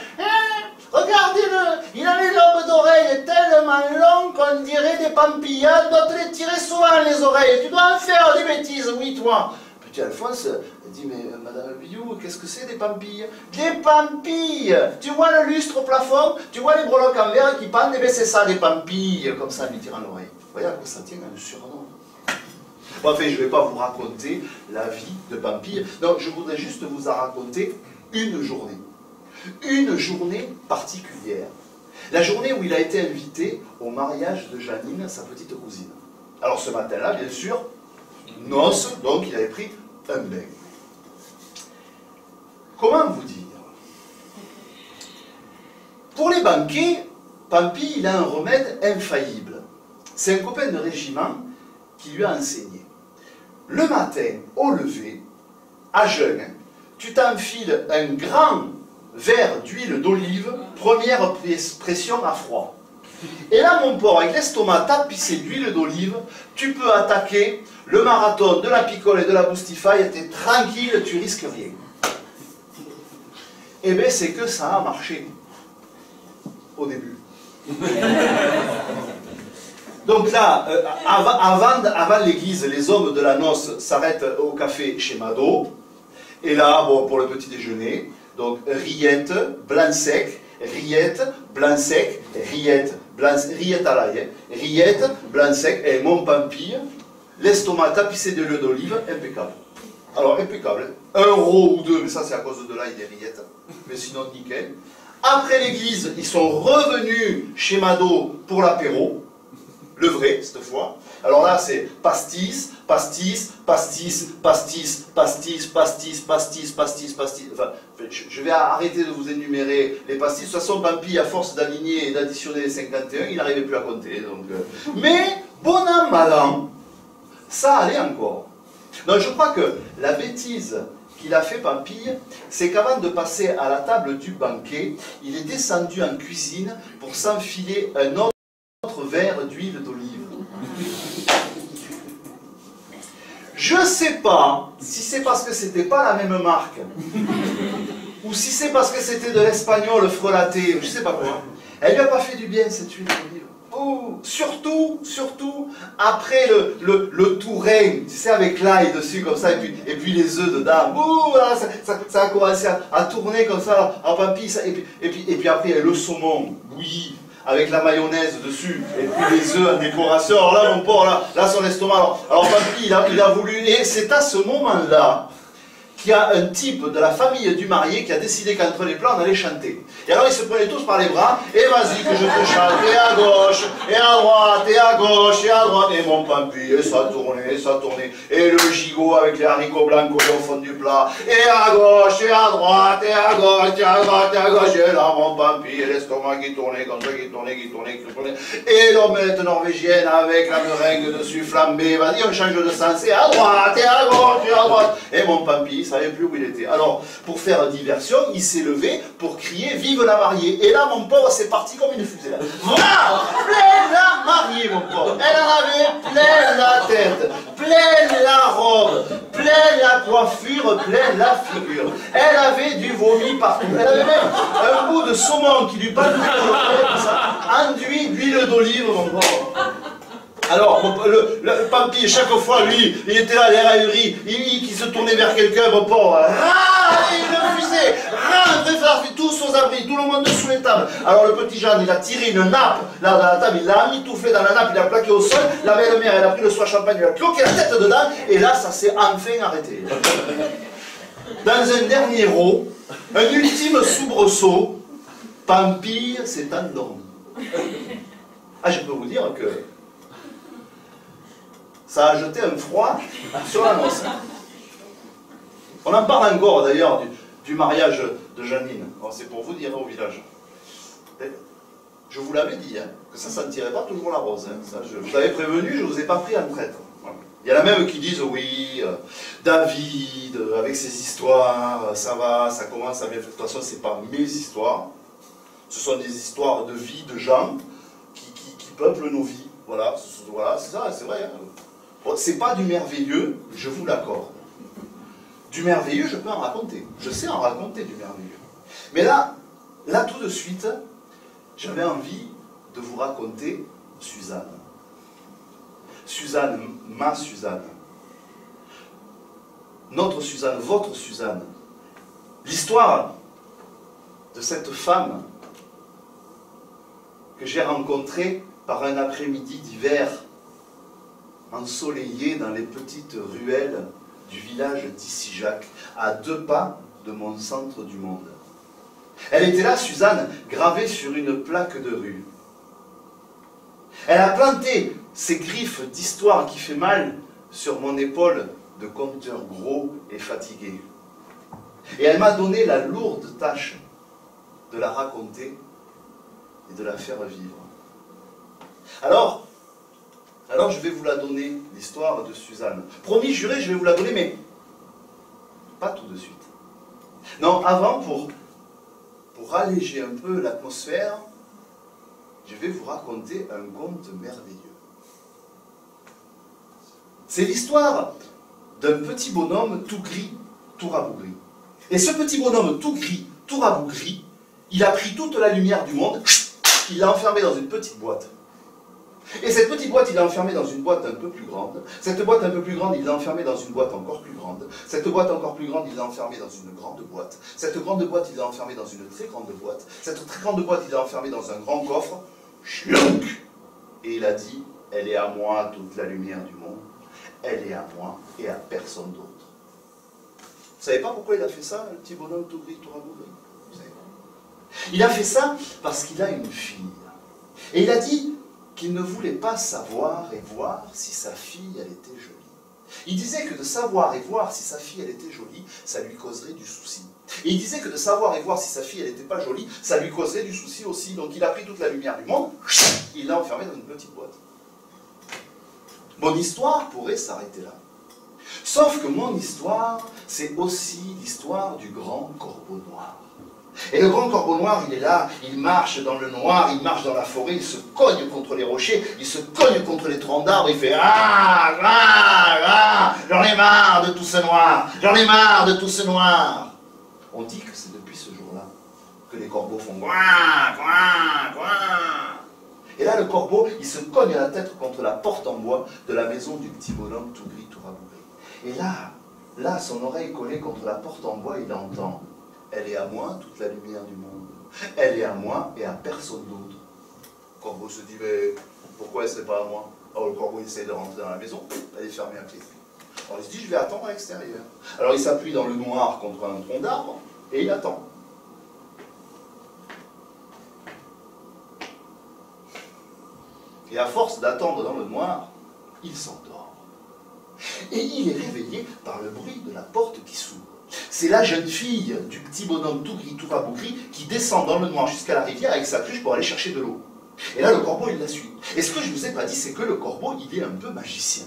Regardez-le, il a les lobes d'oreilles tellement longs qu'on dirait des pampilles. D'autres les tiraient souvent les oreilles. Tu dois en faire des bêtises, oui, toi. Petit Alphonse dit, mais Madame Biou, qu'est-ce que c'est des pampilles? Des pampilles. Tu vois le lustre au plafond? Tu vois les breloques en verre qui pendent? Eh bien, c'est ça, des pampilles. Comme ça, lui tirant l'oreille. Vous voyez à quoi ça tient, un surnom? Bon, enfin, je ne vais pas vous raconter la vie de Pampille. Non, je voudrais juste vous en raconter une journée. Une journée particulière. La journée où il a été invité au mariage de Janine, sa petite cousine. Alors ce matin-là, bien sûr, noces, donc il avait pris un bain. Comment vous dire? Pour les banquets, Pampille, il a un remède infaillible. C'est un copain de régiment qui lui a enseigné. Le matin, au lever, à jeun, tu t'enfiles un grand verre d'huile d'olive, première pression à froid. Et là, mon porc, avec l'estomac tapissé d'huile d'olive, tu peux attaquer le marathon de la picole et de la boustifaille, t'es tranquille, tu risques rien. Eh bien, c'est que ça a marché. Au début. Donc là, avant l'église, les hommes de la noce s'arrêtent au café chez Mado. Et là, bon, pour le petit déjeuner, donc rillette, blanc sec, rillette, blanc sec, rillette, rillette à l'ail, rillette, blanc sec, et mon Pampille, l'estomac tapissé de l'huile d'olive, impeccable. Alors, impeccable, hein. 1 euro ou 2, mais ça c'est à cause de l'ail des rillettes, mais sinon nickel. Après l'église, ils sont revenus chez Mado pour l'apéro, le vrai cette fois. Alors là, c'est pastis, pastis, pastis, pastis, pastis, pastis, pastis, pastis, pastis. Enfin, je vais arrêter de vous énumérer les pastis. De toute façon, Pampille, à force d'aligner et d'additionner les 51, il n'arrivait plus à compter. Donc, mais, bon an, mal an, ça allait encore. Donc je crois que la bêtise qu'il a fait Pampille, c'est qu'avant de passer à la table du banquet, il est descendu en cuisine pour s'enfiler un autre verre d'huile d'olive. Je ne sais pas si c'est parce que c'était pas la même marque, ou si c'est parce que c'était de l'espagnol frelaté, je ne sais pas quoi. Elle lui a pas fait du bien cette huile d'olive. Oh, surtout après le tourin, tu sais, avec l'ail dessus comme ça, et puis les œufs dedans. Oh, là, ça a commencé à tourner comme ça, à Pampille, et puis après il y a le saumon, oui, avec la mayonnaise dessus, et puis les œufs en décoration. Alors là, mon porc, là son estomac, alors Pampille, il a voulu, et c'est à ce moment-là qu'il y a un type de la famille du marié qui a décidé qu'entre les plats, on allait chanter. Et alors ils se prenaient tous par les bras, et vas-y que je te chante, et à gauche, et à droite, et à gauche, et à droite, et mon Pampille, et ça tournait, et le gigot avec les haricots blancs collés au fond du plat, et à gauche, et à droite, et à gauche, et à droite, et à gauche, et là mon Pampille, et l'estomac qui tournait, comme ça, qui tournait, et l'omelette norvégienne avec la meringue dessus flambée, vas-y on change de sens, et à droite, et à gauche, et à droite. droite. Et mon papy, il ne savait plus où il était. Alors, pour faire diversion, il s'est levé pour crier « Vive la mariée !» Et là, mon pauvre, c'est parti comme une fusée. Voilà, plein la mariée, mon pauvre. Elle en avait plein la tête, plein la robe, plein la coiffure, plein la figure. Elle avait du vomi partout. Elle avait même un bout de saumon qui lui palpait comme ça, enduit d'huile d'olive, mon pauvre. Alors, le papy, chaque fois, lui, il était là, l'air ahuri, qui se tournait vers quelqu'un, mon pauvre. Allez, une fusée, tous aux abris, tout le monde sous les tables. Alors, le petit Jeanne, il a tiré une nappe, là, dans la table, il l'a emmitouflé dans la nappe, il l'a plaqué au sol. La belle-mère, elle a pris le soie champagne, elle a cloqué la tête dedans, et là, ça s'est enfin arrêté. Dans un dernier rot, un ultime soubresaut, Pampille s'est endormi. Ah, je peux vous dire que ça a jeté un froid sur la noce. On en parle encore d'ailleurs du mariage de Janine. C'est pour vous dire au village. Je vous l'avais dit, hein, que ça ne sentirait pas toujours la rose. Hein. Ça, je vous avais prévenu, je ne vous ai pas pris en traître. Voilà. Il y en a même qui disent oui, David, avec ses histoires, ça va, ça commence à bien. De toute façon, ce n'est pas mes histoires. Ce sont des histoires de vie, de gens qui peuplent nos vies. Voilà, c'est ça, c'est vrai. Hein. Bon, c'est pas du merveilleux, je vous l'accorde. Du merveilleux, je peux en raconter. Je sais en raconter du merveilleux. Mais là tout de suite, j'avais envie de vous raconter Suzanne. Suzanne, ma Suzanne. Notre Suzanne, votre Suzanne. L'histoire de cette femme que j'ai rencontrée par un après-midi d'hiver ensoleillé dans les petites ruelles du village d'Issijac, à 2 pas de mon centre du monde. Elle était là, Suzanne, gravée sur une plaque de rue. Elle a planté ses griffes d'histoire qui fait mal sur mon épaule de conteur gros et fatigué. Et elle m'a donné la lourde tâche de la raconter et de la faire vivre. Alors je vais vous la donner, l'histoire de Suzanne. Promis, juré, je vais vous la donner, mais pas tout de suite. Non, avant, pour alléger un peu l'atmosphère, je vais vous raconter un conte merveilleux. C'est l'histoire d'un petit bonhomme tout gris, tout rabougri. Et ce petit bonhomme tout gris, tout rabougri, il a pris toute la lumière du monde, il l'a enfermé dans une petite boîte. Et cette petite boîte, il l'a enfermée dans une boîte un peu plus grande. Cette boîte un peu plus grande, il l'a enfermée dans une boîte encore plus grande. Cette boîte encore plus grande, il l'a enfermée dans une grande boîte. Cette grande boîte, il l'a enfermée dans une très grande boîte. Cette très grande boîte, il l'a enfermée dans un grand coffre. Chlunk. Et il a dit, elle est à moi toute la lumière du monde. Elle est à moi et à personne d'autre. Vous savez pas pourquoi il a fait ça, le petit bonhomme tout gris, tout rabougri? Vous savez pas. Il a fait ça parce qu'il a une fille. Et il a dit qu'il ne voulait pas savoir et voir si sa fille, elle était jolie. Il disait que de savoir et voir si sa fille, elle était jolie, ça lui causerait du souci. Et il disait que de savoir et voir si sa fille, elle n'était pas jolie, ça lui causerait du souci aussi. Donc il a pris toute la lumière du monde, il l'a enfermée dans une petite boîte. Mon histoire pourrait s'arrêter là. Sauf que mon histoire, c'est aussi l'histoire du grand corbeau noir. Et le grand corbeau noir, il est là, il marche dans le noir, il marche dans la forêt, il se cogne contre les rochers, il se cogne contre les troncs d'arbres, il fait « Ah, ah, ah, j'en ai marre de tout ce noir, j'en ai marre de tout ce noir !» On dit que c'est depuis ce jour-là que les corbeaux font « Gouin, gouin, gouin !» Et là, le corbeau, il se cogne la tête contre la porte en bois de la maison du petit bonhomme tout gris, tout rabougri. Et là, son oreille collée contre la porte en bois, il entend « Elle est à moi, toute la lumière du monde. Elle est à moi et à personne d'autre. » Le corbeau se dit « Mais pourquoi elle ne serait pas à moi ?» Alors le corbeau essaie de rentrer dans la maison, elle est fermée à clé. Alors il se dit « Je vais attendre à l'extérieur. » Alors il s'appuie dans le noir contre un tronc d'arbre et il attend. Et à force d'attendre dans le noir, il s'endort. Et il est réveillé par le bruit de la porte qui s'ouvre. C'est la jeune fille du petit bonhomme tout gris, tout rabougri, qui descend dans le noir jusqu'à la rivière avec sa cruche pour aller chercher de l'eau. Et là, le corbeau, il la suit. Et ce que je ne vous ai pas dit, c'est que le corbeau, il est un peu magicien.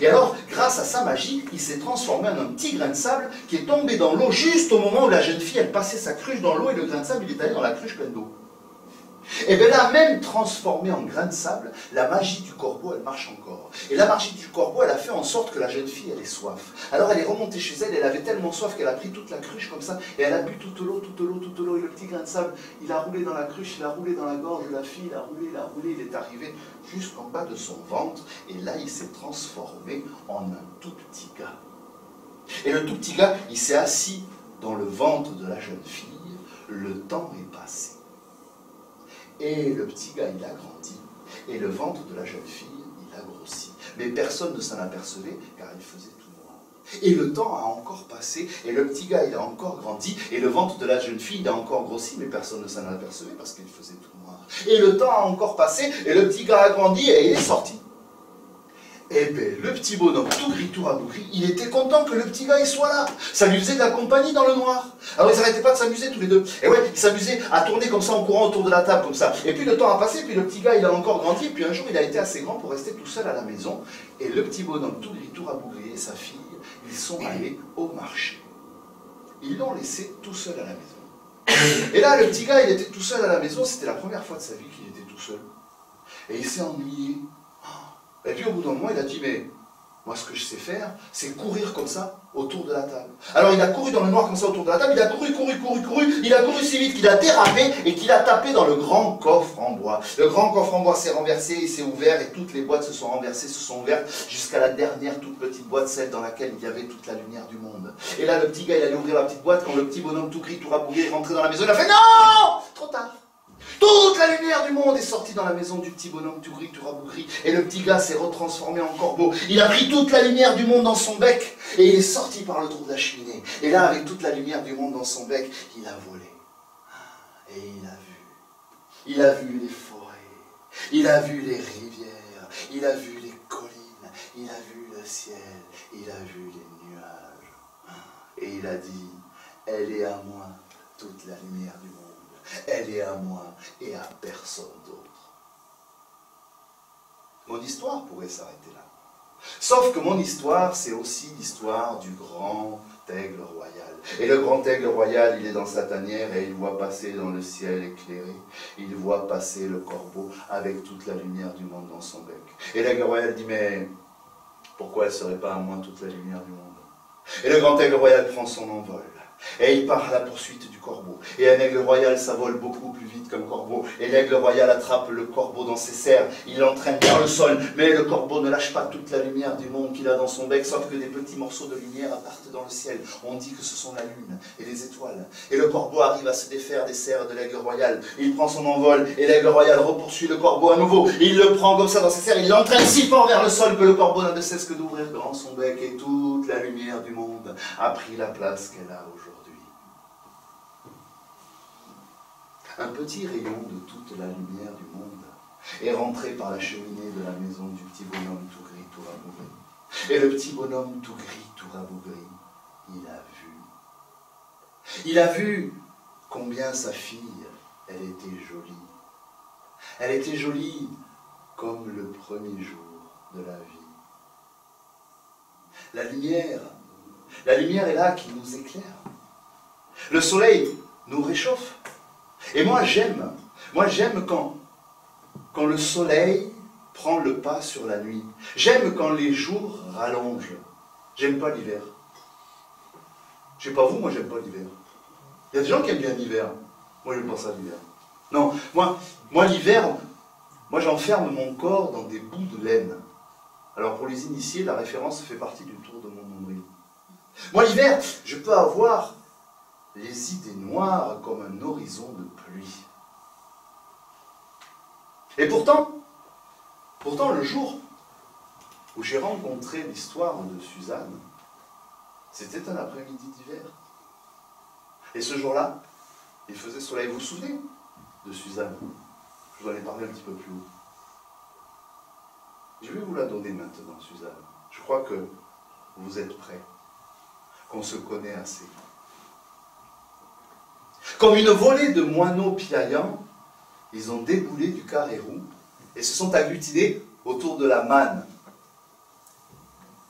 Et alors, grâce à sa magie, il s'est transformé en un petit grain de sable qui est tombé dans l'eau juste au moment où la jeune fille, elle passait sa cruche dans l'eau et le grain de sable, il est allé dans la cruche pleine d'eau. Et bien là, même transformé en grain de sable, la magie du corbeau, elle marche encore. Et la magie du corbeau, elle a fait en sorte que la jeune fille, elle ait soif. Alors elle est remontée chez elle, elle avait tellement soif qu'elle a pris toute la cruche comme ça, et elle a bu toute l'eau, toute l'eau, toute l'eau, et le petit grain de sable, il a roulé dans la cruche, il a roulé dans la gorge de la fille, il a roulé, il est arrivé jusqu'en bas de son ventre, et là, il s'est transformé en un tout petit gars. Et le tout petit gars, il s'est assis dans le ventre de la jeune fille, le temps est passé. Et le petit gars, il a grandi, et le ventre de la jeune fille, il a grossi. Mais personne ne s'en apercevait, car il faisait tout noir. Et le temps a encore passé, et le petit gars, il a encore grandi, et le ventre de la jeune fille, il a encore grossi, mais personne ne s'en apercevait, parce qu'il faisait tout noir. Et le temps a encore passé, et le petit gars a grandi, et il est sorti. Eh bien, le petit bonhomme, tout gris, tout rabougri, il était content que le petit gars, il soit là. Ça lui faisait de la compagnie dans le noir. Alors, ils n'arrêtaient pas de s'amuser tous les deux. Et ouais, ils s'amusaient à tourner comme ça en courant autour de la table, comme ça. Et puis, le temps a passé, puis le petit gars, il a encore grandi. Et puis, un jour, il a été assez grand pour rester tout seul à la maison. Et le petit bonhomme, tout gris, tout rabougri, et sa fille, ils sont allés au marché. Ils l'ont laissé tout seul à la maison. Et là, le petit gars, il était tout seul à la maison. C'était la première fois de sa vie qu'il était tout seul. Et il s'est ennuyé. Et puis au bout d'un moment, il a dit, mais moi ce que je sais faire, c'est courir comme ça autour de la table. Alors il a couru dans le noir comme ça autour de la table, il a couru, il a couru si vite qu'il a dérapé et qu'il a tapé dans le grand coffre en bois. Le grand coffre en bois s'est renversé, il s'est ouvert et toutes les boîtes se sont renversées, se sont ouvertes jusqu'à la dernière toute petite boîte, celle dans laquelle il y avait toute la lumière du monde. Et là le petit gars, il allait ouvrir la petite boîte quand le petit bonhomme tout gris, tout rabougri est rentré dans la maison, il a fait non! Trop tard! Toute la lumière du monde est sortie dans la maison du petit bonhomme tout gris, tout rabougri. Et le petit gars s'est retransformé en corbeau. Il a pris toute la lumière du monde dans son bec. Et il est sorti par le trou de la cheminée. Et là, avec toute la lumière du monde dans son bec, il a volé. Et il a vu. Il a vu les forêts. Il a vu les rivières. Il a vu les collines. Il a vu le ciel. Il a vu les nuages. Et il a dit, elle est à moi, toute la lumière du monde. Elle est à moi et à personne d'autre. Mon histoire pourrait s'arrêter là. Sauf que mon histoire, c'est aussi l'histoire du grand aigle royal. Et le grand aigle royal, il est dans sa tanière et il voit passer dans le ciel éclairé, il voit passer le corbeau avec toute la lumière du monde dans son bec. Et l'aigle royal dit, mais pourquoi elle ne serait pas à moi toute la lumière du monde? Et le grand aigle royal prend son envol. Et il part à la poursuite du corbeau. Et un aigle royal, ça vole beaucoup plus vite qu'un corbeau. Et l'aigle royal attrape le corbeau dans ses serres. Il l'entraîne vers le sol. Mais le corbeau ne lâche pas toute la lumière du monde qu'il a dans son bec, sauf que des petits morceaux de lumière partent dans le ciel. On dit que ce sont la lune et les étoiles. Et le corbeau arrive à se défaire des serres de l'aigle royal. Il prend son envol et l'aigle royal repoursuit le corbeau à nouveau. Il le prend comme ça dans ses serres. Il l'entraîne si fort vers le sol que le corbeau n'a de cesse que d'ouvrir grand son bec. Et toute la lumière du monde a pris la place qu'elle a aujourd'hui. Un petit rayon de toute la lumière du monde est rentré par la cheminée de la maison du petit bonhomme tout gris, tout rabougri. Et le petit bonhomme tout gris, tout rabougri, il a vu. Il a vu combien sa fille, elle était jolie. Elle était jolie comme le premier jour de la vie. La lumière est là qui nous éclaire. Le soleil nous réchauffe. Et moi j'aime quand le soleil prend le pas sur la nuit. J'aime quand les jours rallongent. J'aime pas l'hiver. Je sais pas vous, moi j'aime pas l'hiver. Il y a des gens qui aiment bien l'hiver. Moi j'aime pas ça l'hiver. Non, moi l'hiver, moi j'enferme mon corps dans des bouts de laine. Alors pour les initiés, la référence fait partie du tour de mon nombril. Moi l'hiver, je peux avoir les idées noires comme un horizon de pluie. Et pourtant le jour où j'ai rencontré l'histoire de Suzanne, c'était un après-midi d'hiver. Et ce jour-là, il faisait soleil. Vous vous souvenez de Suzanne? Je vous en ai parlé un petit peu plus haut. Je vais vous la donner maintenant, Suzanne. Je crois que vous êtes prêts, qu'on se connaît assez. Comme une volée de moineaux piaillants, ils ont déboulé du carré roux et se sont agglutinés autour de la manne.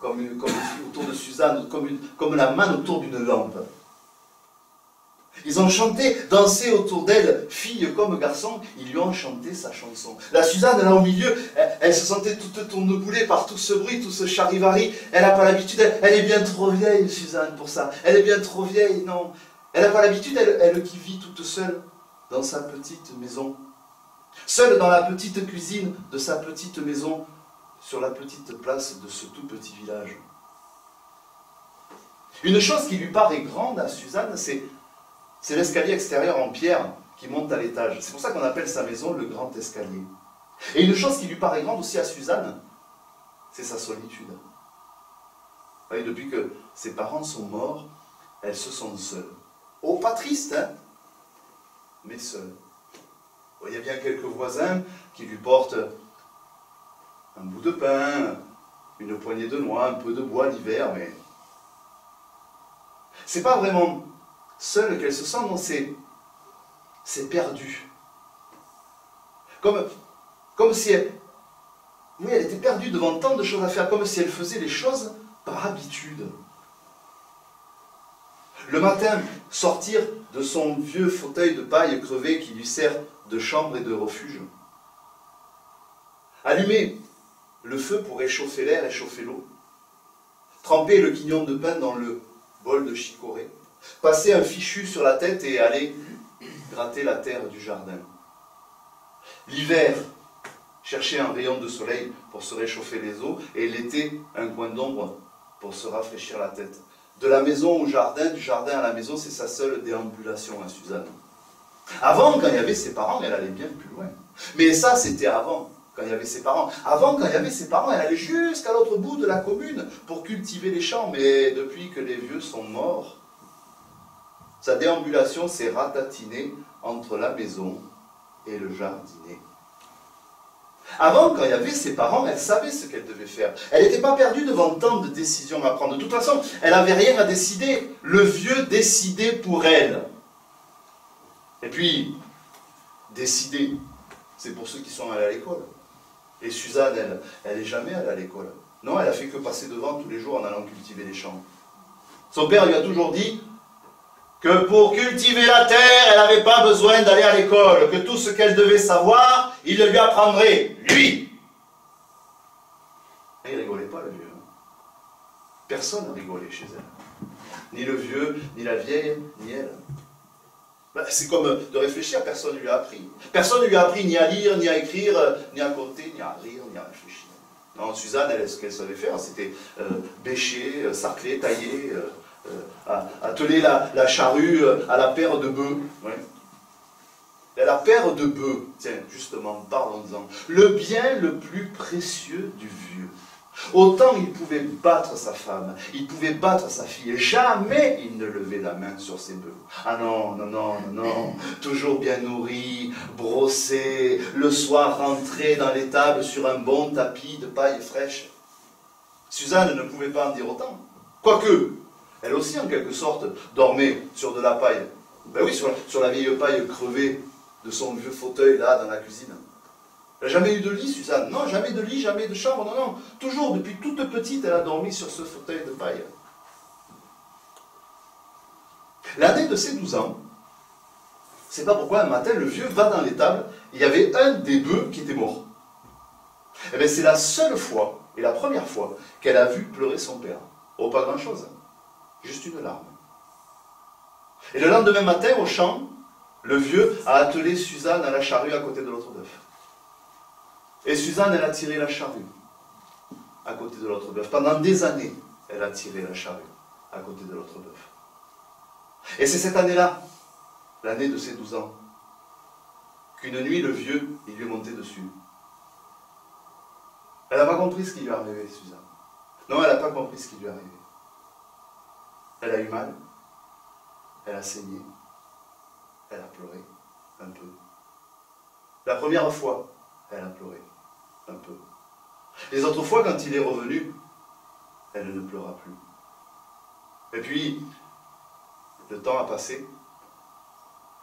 autour de Suzanne, comme la manne autour d'une lampe. Ils ont chanté, dansé autour d'elle, fille comme garçon, ils lui ont chanté sa chanson. La Suzanne, là au milieu, elle se sentait toute tourneboulée par tout ce bruit, tout ce charivari. Elle n'a pas l'habitude, elle est bien trop vieille, Suzanne, pour ça. Elle est bien trop vieille, non. Elle n'a pas l'habitude, elle qui vit toute seule dans sa petite maison. Seule dans la petite cuisine de sa petite maison, sur la petite place de ce tout petit village. Une chose qui lui paraît grande à Suzanne, c'est l'escalier extérieur en pierre qui monte à l'étage. C'est pour ça qu'on appelle sa maison le grand escalier. Et une chose qui lui paraît grande aussi à Suzanne, c'est sa solitude. Vous voyez, depuis que ses parents sont morts, elle se sent seule. Oh, pas triste, hein, mais seule. Il y a bien quelques voisins qui lui portent un bout de pain, une poignée de noix, un peu de bois l'hiver, mais c'est pas vraiment seule qu'elle se sent, non, c'est perdu. Comme si elle était perdue devant tant de choses à faire, comme si elle faisait les choses par habitude. Le matin, sortir de son vieux fauteuil de paille crevé qui lui sert de chambre et de refuge. Allumer le feu pour réchauffer l'air et chauffer l'eau. Tremper le quignon de pain dans le bol de chicorée. Passer un fichu sur la tête et aller gratter la terre du jardin. L'hiver, chercher un rayon de soleil pour se réchauffer les os, et l'été, un coin d'ombre pour se rafraîchir la tête. De la maison au jardin, du jardin à la maison, c'est sa seule déambulation à Suzanne. Avant, quand il y avait ses parents, elle allait bien plus loin. Mais ça, c'était avant, quand il y avait ses parents. Avant, quand il y avait ses parents, elle allait jusqu'à l'autre bout de la commune pour cultiver les champs. Mais depuis que les vieux sont morts, sa déambulation s'est ratatinée entre la maison et le jardinet. Avant, quand il y avait ses parents, elle savait ce qu'elle devait faire. Elle n'était pas perdue devant tant de décisions à prendre. De toute façon, elle n'avait rien à décider. Le vieux décidait pour elle. Et puis, décider, c'est pour ceux qui sont allés à l'école. Et Suzanne, elle n'est jamais allée à l'école. Non, elle a fait que passer devant tous les jours en allant cultiver les champs. Son père lui a toujours dit que pour cultiver la terre, elle n'avait pas besoin d'aller à l'école, que tout ce qu'elle devait savoir, il le lui apprendrait, lui. Et il ne rigolait pas, le vieux. Personne ne rigolait chez elle. Ni le vieux, ni la vieille, ni elle. C'est comme de réfléchir, personne ne lui a appris. Personne ne lui a appris ni à lire, ni à écrire, ni à compter, ni à rire, ni à réfléchir. Non, Suzanne, ce qu'elle savait faire, c'était bêcher, sarcler, tailler, atteler la charrue à la paire de bœufs. Ouais. Et la paire de bœufs, tiens, justement, parlons-en. Le bien le plus précieux du vieux. Autant il pouvait battre sa femme, il pouvait battre sa fille, jamais il ne levait la main sur ses bœufs. Ah non, non, non, non, non, toujours bien nourri, brossé, le soir rentré dans l'étable sur un bon tapis de paille fraîche. Suzanne ne pouvait pas en dire autant. Quoique, elle aussi en quelque sorte dormait sur de la paille. Ben oui, sur la vieille paille crevée de son vieux fauteuil là dans la cuisine. Elle n'a jamais eu de lit, Suzanne. Non, jamais de lit, jamais de chambre. Non, non. Toujours, depuis toute petite, elle a dormi sur ce fauteuil de paille. L'année de ses 12 ans, c'est pas pourquoi un matin, le vieux va dans l'étable, il y avait un des bœufs qui était mort. Eh bien, c'est la seule fois, et la première fois, qu'elle a vu pleurer son père. Oh, pas grand-chose. Juste une larme. Et le lendemain matin, au champ, le vieux a attelé Suzanne à la charrue à côté de l'autre bœuf. Et Suzanne, elle a tiré la charrue à côté de l'autre bœuf. Pendant des années, elle a tiré la charrue à côté de l'autre bœuf. Et c'est cette année-là, l'année de ses 12 ans, qu'une nuit, le vieux, il lui est monté dessus. Elle n'a pas compris ce qui lui est arrivé, Suzanne. Non, elle n'a pas compris ce qui lui est arrivé. Elle a eu mal, elle a saigné, elle a pleuré un peu. La première fois, elle a pleuré un peu. Les autres fois, quand il est revenu, elle ne pleura plus. Et puis, le temps a passé,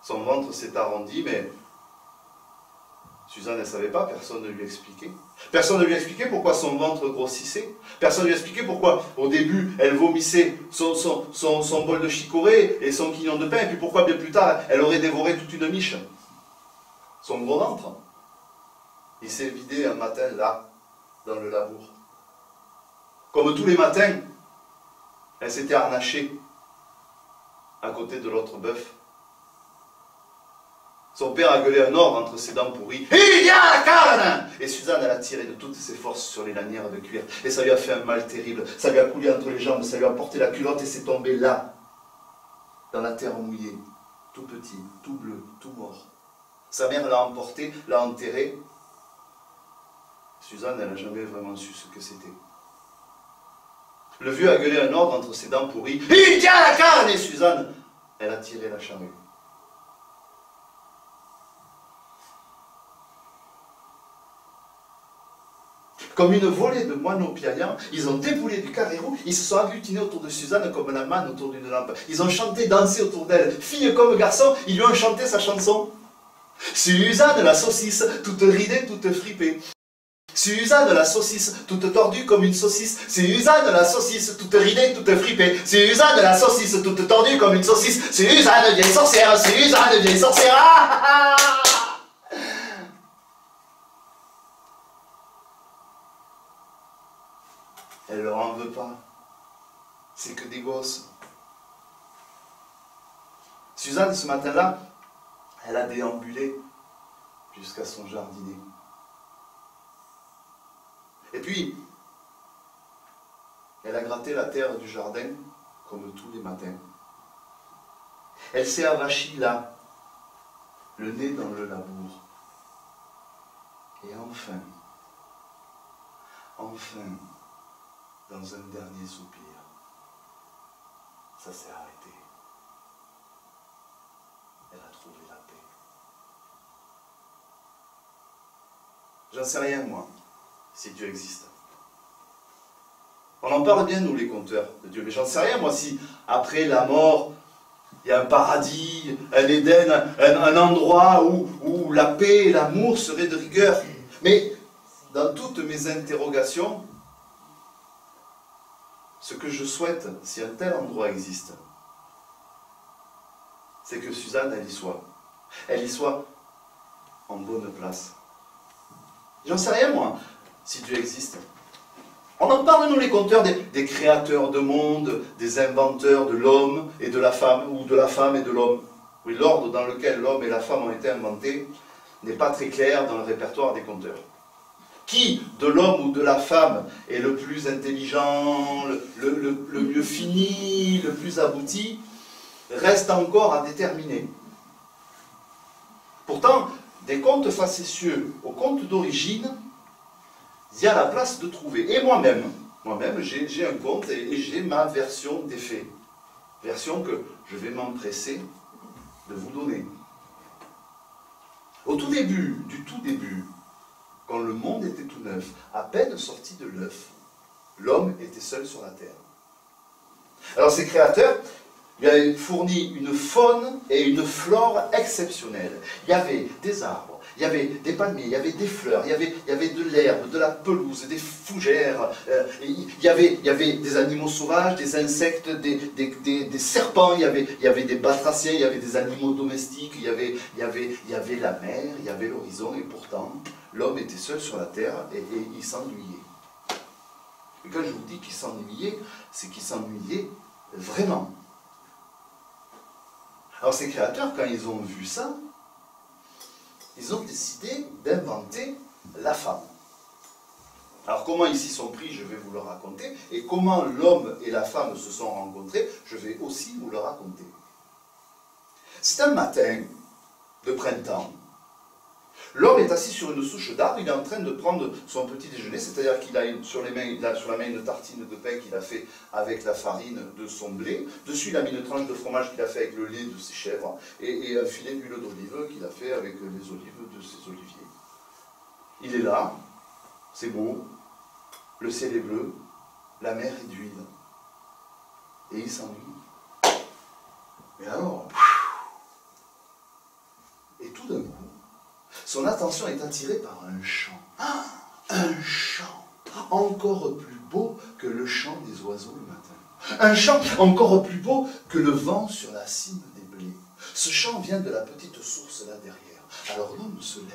son ventre s'est arrondi, mais Suzanne, elle ne savait pas, personne ne lui expliquait. Personne ne lui expliquait pourquoi son ventre grossissait. Personne ne lui expliquait pourquoi, au début, elle vomissait son bol de chicorée et son quignon de pain, et puis pourquoi, bien plus tard, elle aurait dévoré toute une miche. Son gros ventre, il s'est vidé un matin, là, dans le labour. Comme tous les matins, elle s'était harnachée à côté de l'autre bœuf. Son père a gueulé un ordre entre ses dents pourries. Il y a la carne! Et Suzanne, elle a tiré de toutes ses forces sur les lanières de cuir. Et ça lui a fait un mal terrible. Ça lui a coulé entre les jambes, ça lui a porté la culotte et c'est tombé là, dans la terre mouillée, tout petit, tout bleu, tout mort. Sa mère l'a emporté, l'a enterré. Suzanne, elle n'a jamais vraiment su ce que c'était. Le vieux a gueulé un ordre entre ses dents pourries. Il y a la carne! Et Suzanne, elle a tiré la charrue. Comme une volée de moineaux piaillants, ils ont déboulé du carré-roux, ils se sont agglutinés autour de Suzanne comme la manne autour d'une lampe. Ils ont chanté, dansé autour d'elle. Fille comme garçon, ils lui ont chanté sa chanson. Suzanne la saucisse, toute ridée, toute fripée. Suzanne la saucisse, toute tordue comme une saucisse. Suzanne la saucisse, toute ridée, toute fripée. Suzanne la saucisse, toute tordue comme une saucisse. Suzanne vieille sorcière, Suzanne vieille sorcière. Ah, ah, ah. Elle leur en veut pas. C'est que des gosses. Suzanne, ce matin-là, elle a déambulé jusqu'à son jardinet. Et puis, elle a gratté la terre du jardin, comme tous les matins. Elle s'est avachie là, le nez dans le labour. Et enfin, dans un dernier soupir, ça s'est arrêté. Elle a trouvé la paix. J'en sais rien, moi, si Dieu existe. On en parle bien, nous, les conteurs de Dieu, mais j'en sais rien, moi, si après la mort, il y a un paradis, un Éden, un endroit où la paix et l'amour seraient de rigueur. Mais dans toutes mes interrogations, ce que je souhaite, si un tel endroit existe, c'est que Suzanne, elle y soit. Elle y soit en bonne place. J'en sais rien, moi, si Dieu existe. On en parle, nous, les conteurs, des créateurs de monde, des inventeurs de l'homme et de la femme, ou de la femme et de l'homme. Oui, l'ordre dans lequel l'homme et la femme ont été inventés n'est pas très clair dans le répertoire des conteurs. Qui, de l'homme ou de la femme, est le plus intelligent, le mieux fini, le plus abouti, reste encore à déterminer. Pourtant, des contes facétieux aux contes d'origine, il y a la place de trouver. Et moi-même, j'ai un conte et j'ai ma version des faits. Version que je vais m'empresser de vous donner. Au tout début, du tout début, quand le monde était tout neuf, à peine sorti de l'œuf, l'homme était seul sur la terre. Alors ces créateurs lui avaient fourni une faune et une flore exceptionnelles. Il y avait des arbres, il y avait des palmiers, il y avait des fleurs, il y avait de l'herbe, de la pelouse, des fougères, il y avait des animaux sauvages, des insectes, des serpents, il y avait des batraciens, il y avait des animaux domestiques, il y avait la mer, il y avait l'horizon, et pourtant, l'homme était seul sur la terre et il s'ennuyait. Et quand je vous dis qu'il s'ennuyait, c'est qu'il s'ennuyait vraiment. Alors ces créateurs, quand ils ont vu ça, ils ont décidé d'inventer la femme. Alors comment ils s'y sont pris, je vais vous le raconter, et comment l'homme et la femme se sont rencontrés, je vais aussi vous le raconter. C'est un matin de printemps. L'homme est assis sur une souche d'arbre, il est en train de prendre son petit déjeuner, c'est-à-dire qu'il a sur la main une tartine de pain qu'il a fait avec la farine de son blé. Dessus, il a mis une tranche de fromage qu'il a fait avec le lait de ses chèvres et un filet d'huile d'olive qu'il a fait avec les olives de ses oliviers. Il est là, c'est beau, le ciel est bleu, la mer est d'huile. Et il s'ennuie. Mais alors, et tout d'un coup, son attention est attirée par un chant. Ah, un chant encore plus beau que le chant des oiseaux le matin. Un chant encore plus beau que le vent sur la cime des blés. Ce chant vient de la petite source là derrière. Alors l'homme se lève,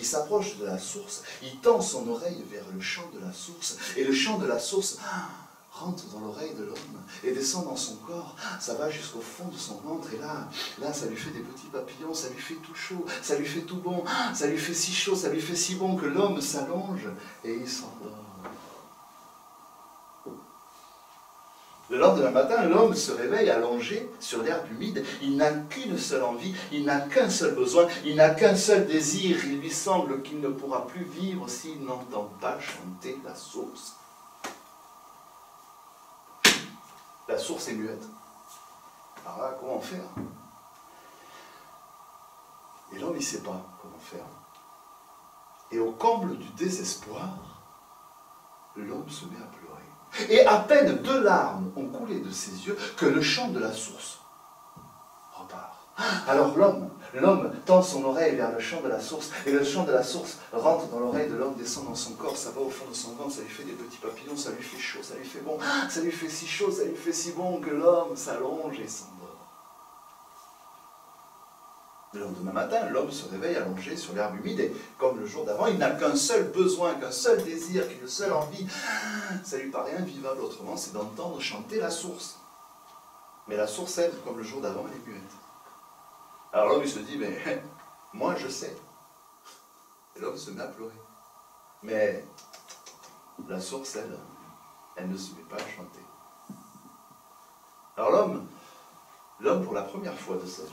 il s'approche de la source, il tend son oreille vers le chant de la source, et le chant de la source rentre dans l'oreille de l'homme et descend dans son corps, ça va jusqu'au fond de son ventre, et là ça lui fait des petits papillons, ça lui fait tout chaud, ça lui fait tout bon, ça lui fait si chaud, ça lui fait si bon que l'homme s'allonge et il s'endort. Le lendemain matin, l'homme se réveille allongé sur l'herbe humide. Il n'a qu'une seule envie, il n'a qu'un seul besoin, il n'a qu'un seul désir. Il lui semble qu'il ne pourra plus vivre s'il n'entend pas chanter la source. La source est muette. Alors là, comment faire? Et l'homme, il ne sait pas comment faire. Et au comble du désespoir, l'homme se met à pleurer. Et à peine 2 larmes ont coulé de ses yeux que le chant de la source repart. Alors l'homme tend son oreille vers le chant de la source, et le chant de la source rentre dans l'oreille de l'homme, descend dans son corps, ça va au fond de son ventre, ça lui fait des petits papillons, ça lui fait chaud, ça lui fait bon, ça lui fait si chaud, ça lui fait si bon que l'homme s'allonge et s'endort. Le lendemain matin, l'homme se réveille allongé sur l'herbe humide et, comme le jour d'avant, il n'a qu'un seul besoin, qu'un seul désir, qu'une seule envie. Ça lui paraît invivable autrement, c'est d'entendre chanter la source. Mais la source, elle, comme le jour d'avant, elle est muette. Alors l'homme, il se dit, mais moi, je sais. Et l'homme se met à pleurer. Mais la source, elle ne se met pas à chanter. Alors l'homme, pour la première fois de sa vie,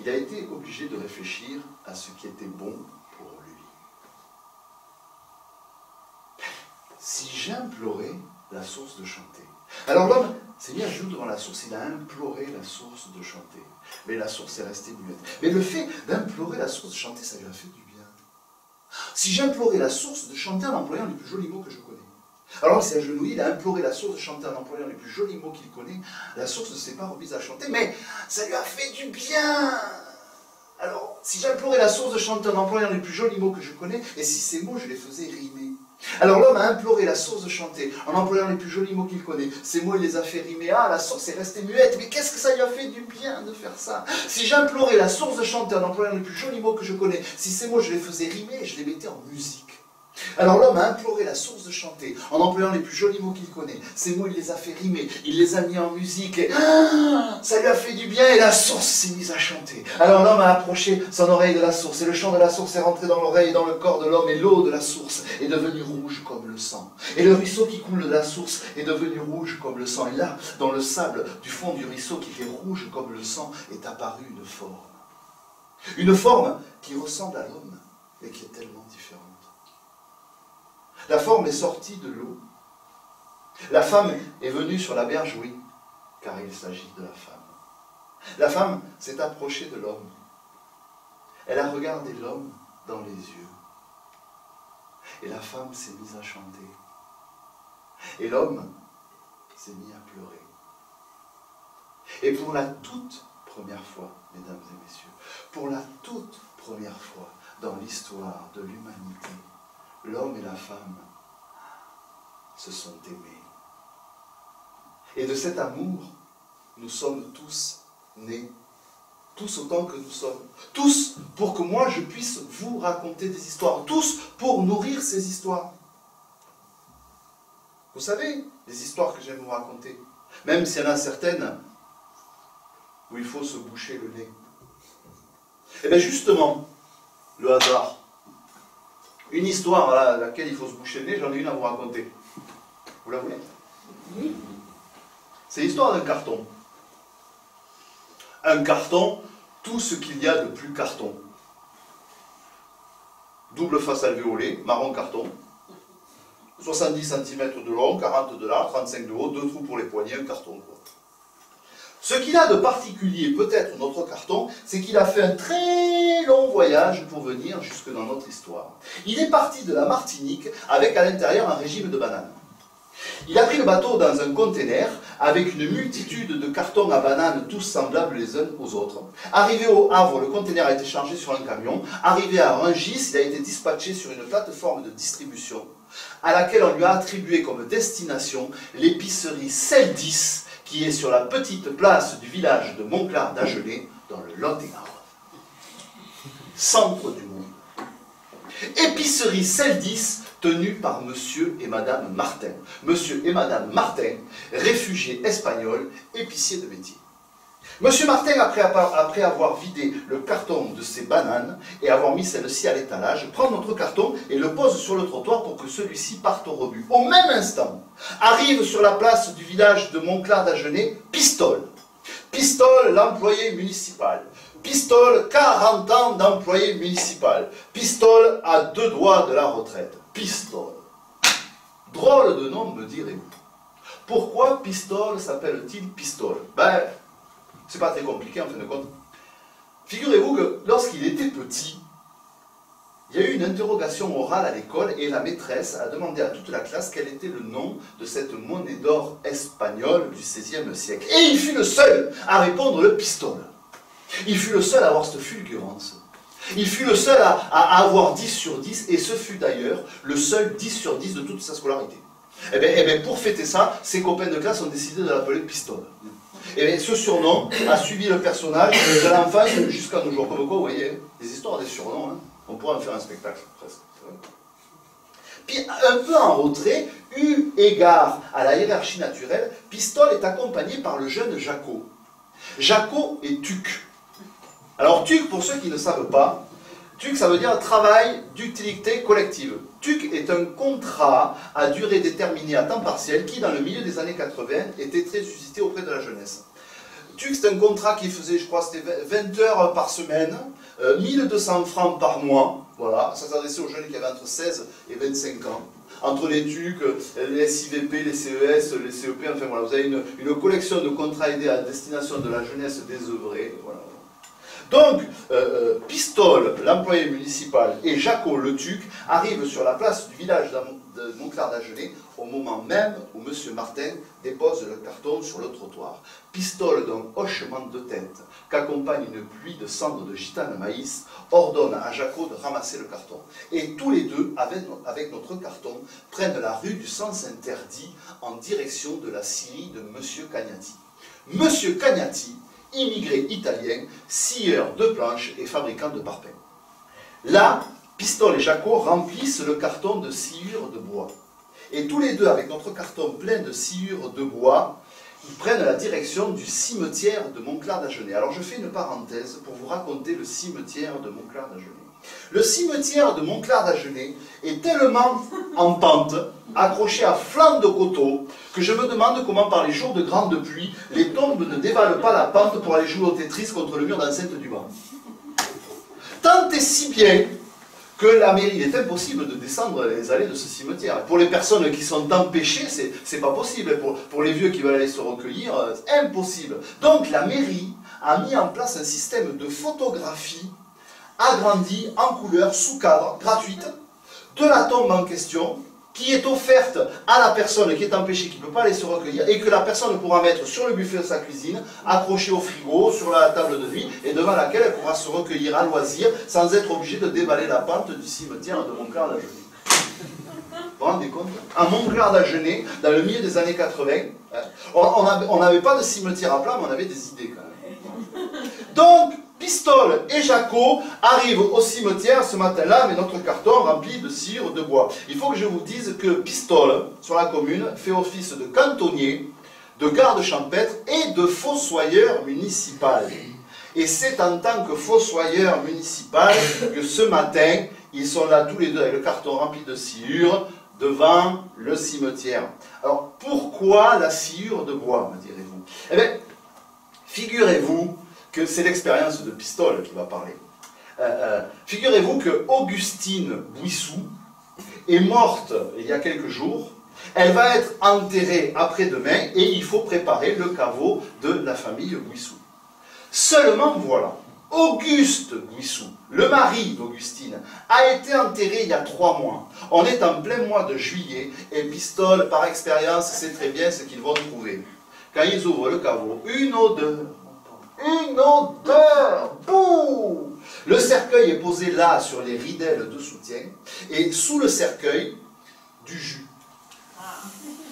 il a été obligé de réfléchir à ce qui était bon pour lui. Si j'implorais la source de chanter. Alors l'homme s'est mis à genoux devant la source, il a imploré la source de chanter. Mais la source est restée muette. Mais le fait d'implorer la source de chanter, ça lui a fait du bien. Si j'implorais la source de chanter en employant les plus jolis mots que je connais. Alors il s'est agenouillé, il a imploré la source de chanter en employant les plus jolis mots qu'il connaît. La source ne s'est pas remise à chanter, mais ça lui a fait du bien. Alors, si j'implorais la source de chanter en employant les plus jolis mots que je connais, et si ces mots, je les faisais rimer. Alors l'homme a imploré la source de chanter en employant les plus jolis mots qu'il connaît. Ces mots, il les a fait rimer. Ah, la source est restée muette, mais qu'est-ce que ça lui a fait du bien de faire ça? Si j'implorais la source de chanter en employant les plus jolis mots que je connais, si ces mots, je les faisais rimer, je les mettais en musique. Alors l'homme a imploré la source de chanter en employant les plus jolis mots qu'il connaît. Ces mots, il les a fait rimer, il les a mis en musique et ça lui a fait du bien et la source s'est mise à chanter. Alors l'homme a approché son oreille de la source et le chant de la source est rentré dans l'oreille et dans le corps de l'homme et l'eau de la source est devenue rouge comme le sang. Et le ruisseau qui coule de la source est devenu rouge comme le sang. Et là, dans le sable du fond du ruisseau qui était rouge comme le sang, est apparue une forme. Une forme qui ressemble à l'homme mais qui est tellement différente. La forme est sortie de l'eau. La femme est venue sur la berge, oui, car il s'agit de la femme. La femme s'est approchée de l'homme. Elle a regardé l'homme dans les yeux. Et la femme s'est mise à chanter. Et l'homme s'est mis à pleurer. Et pour la toute première fois, mesdames et messieurs, pour la toute première fois dans l'histoire de l'humanité, l'homme et la femme se sont aimés. Et de cet amour, nous sommes tous nés. Tous autant que nous sommes. Tous pour que moi je puisse vous raconter des histoires. Tous pour nourrir ces histoires. Vous savez, les histoires que j'aime vous raconter, même s'il y en a certaines où il faut se boucher le nez. Et bien justement, le hasard. Une histoire à laquelle il faut se boucher le nez, j'en ai une à vous raconter. Vous la voulez? Oui. C'est l'histoire d'un carton. Un carton, tout ce qu'il y a de plus carton. Double face alvéolée, marron carton. 70 cm de long, 40 de large, 35 de haut, 2 trous pour les poignets, un carton, quoi. Ce qu'il a de particulier, peut-être notre carton, c'est qu'il a fait un très long voyage pour venir jusque dans notre histoire. Il est parti de la Martinique avec à l'intérieur un régime de bananes. Il a pris le bateau dans un conteneur avec une multitude de cartons à bananes, tous semblables les uns aux autres. Arrivé au Havre, le conteneur a été chargé sur un camion. Arrivé à Rungis, il a été dispatché sur une plateforme de distribution à laquelle on lui a attribué comme destination l'épicerie Seldis, qui est sur la petite place du village de Montclar d'Agenais, dans le Lot-et-Garonne. Centre du monde. Épicerie Seldis, tenue par monsieur et madame Martin. Monsieur et madame Martin, réfugiés espagnols, épiciers de métier. Monsieur Martin, après avoir vidé le carton de ses bananes et avoir mis celle-ci à l'étalage, prend notre carton et le pose sur le trottoir pour que celui-ci parte au rebut. Au même instant, arrive sur la place du village de Montclar d'Agenais, Pistole. Pistole, l'employé municipal. Pistole, 40 ans d'employé municipal. Pistole, à 2 doigts de la retraite. Pistole. Drôle de nom, me direz-vous. Pourquoi Pistole s'appelle-t-il Pistole? Ben, c'est pas très compliqué en fin de compte. Figurez-vous que lorsqu'il était petit, il y a eu une interrogation orale à l'école et la maîtresse a demandé à toute la classe quel était le nom de cette monnaie d'or espagnole du XVIe siècle. Et il fut le seul à répondre le Pistole. Il fut le seul à avoir cette fulgurance. Il fut le seul à avoir 10 sur 10 et ce fut d'ailleurs le seul 10 sur 10 de toute sa scolarité. Et bien, pour fêter ça, ses copains de classe ont décidé de l'appeler Pistole. Et ce surnom a suivi le personnage de l'enfance jusqu'à nos jours. Comme quoi, vous voyez, des histoires des surnoms, hein, on pourrait en faire un spectacle, presque. Puis, un peu en retrait, eu égard à la hiérarchie naturelle, Pistole est accompagné par le jeune Jaco. Jaco est TUC. Alors, TUC, pour ceux qui ne savent pas, TUC, ça veut dire travail d'utilité collective. TUC est un contrat à durée déterminée à temps partiel qui, dans le milieu des années 80, était très suscité auprès de la jeunesse. TUC, c'est un contrat qui faisait, je crois, c'était 20 heures par semaine, 1200 francs par mois. Voilà, ça s'adressait aux jeunes qui avaient entre 16 et 25 ans. Entre les TUC, les SIVP, les CES, les CEP, enfin voilà, vous avez une collection de contrats aidés à destination de la jeunesse désœuvrée. Voilà. Donc, Pistole, l'employé municipal, et Jaco, le TUC, arrivent sur la place du village de Montclar d'Agenais au moment même où M. Martin dépose le carton sur le trottoir. Pistole, d'un hochement de tête, qu'accompagne une pluie de cendres de gitane maïs, ordonne à Jaco de ramasser le carton. Et tous les deux, avec notre carton, prennent la rue du sens interdit en direction de la scierie de M. Cagnati. M. Cagnati, immigré italien, scieur de planches et fabricant de parpaings. Là, Pistole et Jaco remplissent le carton de sciure de bois. Et tous les deux, avec notre carton plein de sciure de bois, ils prennent la direction du cimetière de Montclar d'Agenais. Alors je fais une parenthèse pour vous raconter le cimetière de Montclar d'Agenais. Le cimetière de Montclar d'Agenais est tellement en pente, accroché à flanc de coteau, que je me demande comment par les jours de grande pluie, les tombes ne dévalent pas la pente pour aller jouer au Tetris contre le mur d'enceinte du banc. Tant et si bien que la mairie, il est impossible de descendre les allées de ce cimetière. Pour les personnes qui sont empêchées, c'est pas possible. Pour les vieux qui veulent aller se recueillir, impossible. Donc la mairie a mis en place un système de photographie agrandie, en couleur, sous cadre, gratuite, de la tombe en question, qui est offerte à la personne qui est empêchée, qui ne peut pas aller se recueillir, et que la personne pourra mettre sur le buffet de sa cuisine, accrochée au frigo, sur la table de nuit, et devant laquelle elle pourra se recueillir à loisir, sans être obligée de déballer la pente du cimetière de Montclar d'Agenais. Vous vous rendez compte? À Montclar d'Agenais, dans le milieu des années 80, on n'avait pas de cimetière à plat, mais on avait des idées quand même. Donc, Pistole et Jaco arrivent au cimetière ce matin-là avec notre carton rempli de cire de bois. Il faut que je vous dise que Pistole, sur la commune, fait office de cantonnier, de garde champêtre et de fossoyeur municipal. Et c'est en tant que fossoyeur municipal que ce matin, ils sont là tous les deux avec le carton rempli de sciure devant le cimetière. Alors, pourquoi la sciure de bois, me direz-vous? Eh bien, figurez-vous que c'est l'expérience de Pistole qui va parler. Figurez-vous que Augustine Bouissou est morte il y a quelques jours. Elle va être enterrée après-demain et il faut préparer le caveau de la famille Bouissou. Seulement voilà, Auguste Bouissou, le mari d'Augustine, a été enterré il y a 3 mois. On est en plein mois de juillet et Pistole, par expérience, sait très bien ce qu'ils vont trouver. Quand ils ouvrent le caveau, une odeur. Une odeur! Bouh! Le cercueil est posé là sur les ridelles de soutien et sous le cercueil, du jus.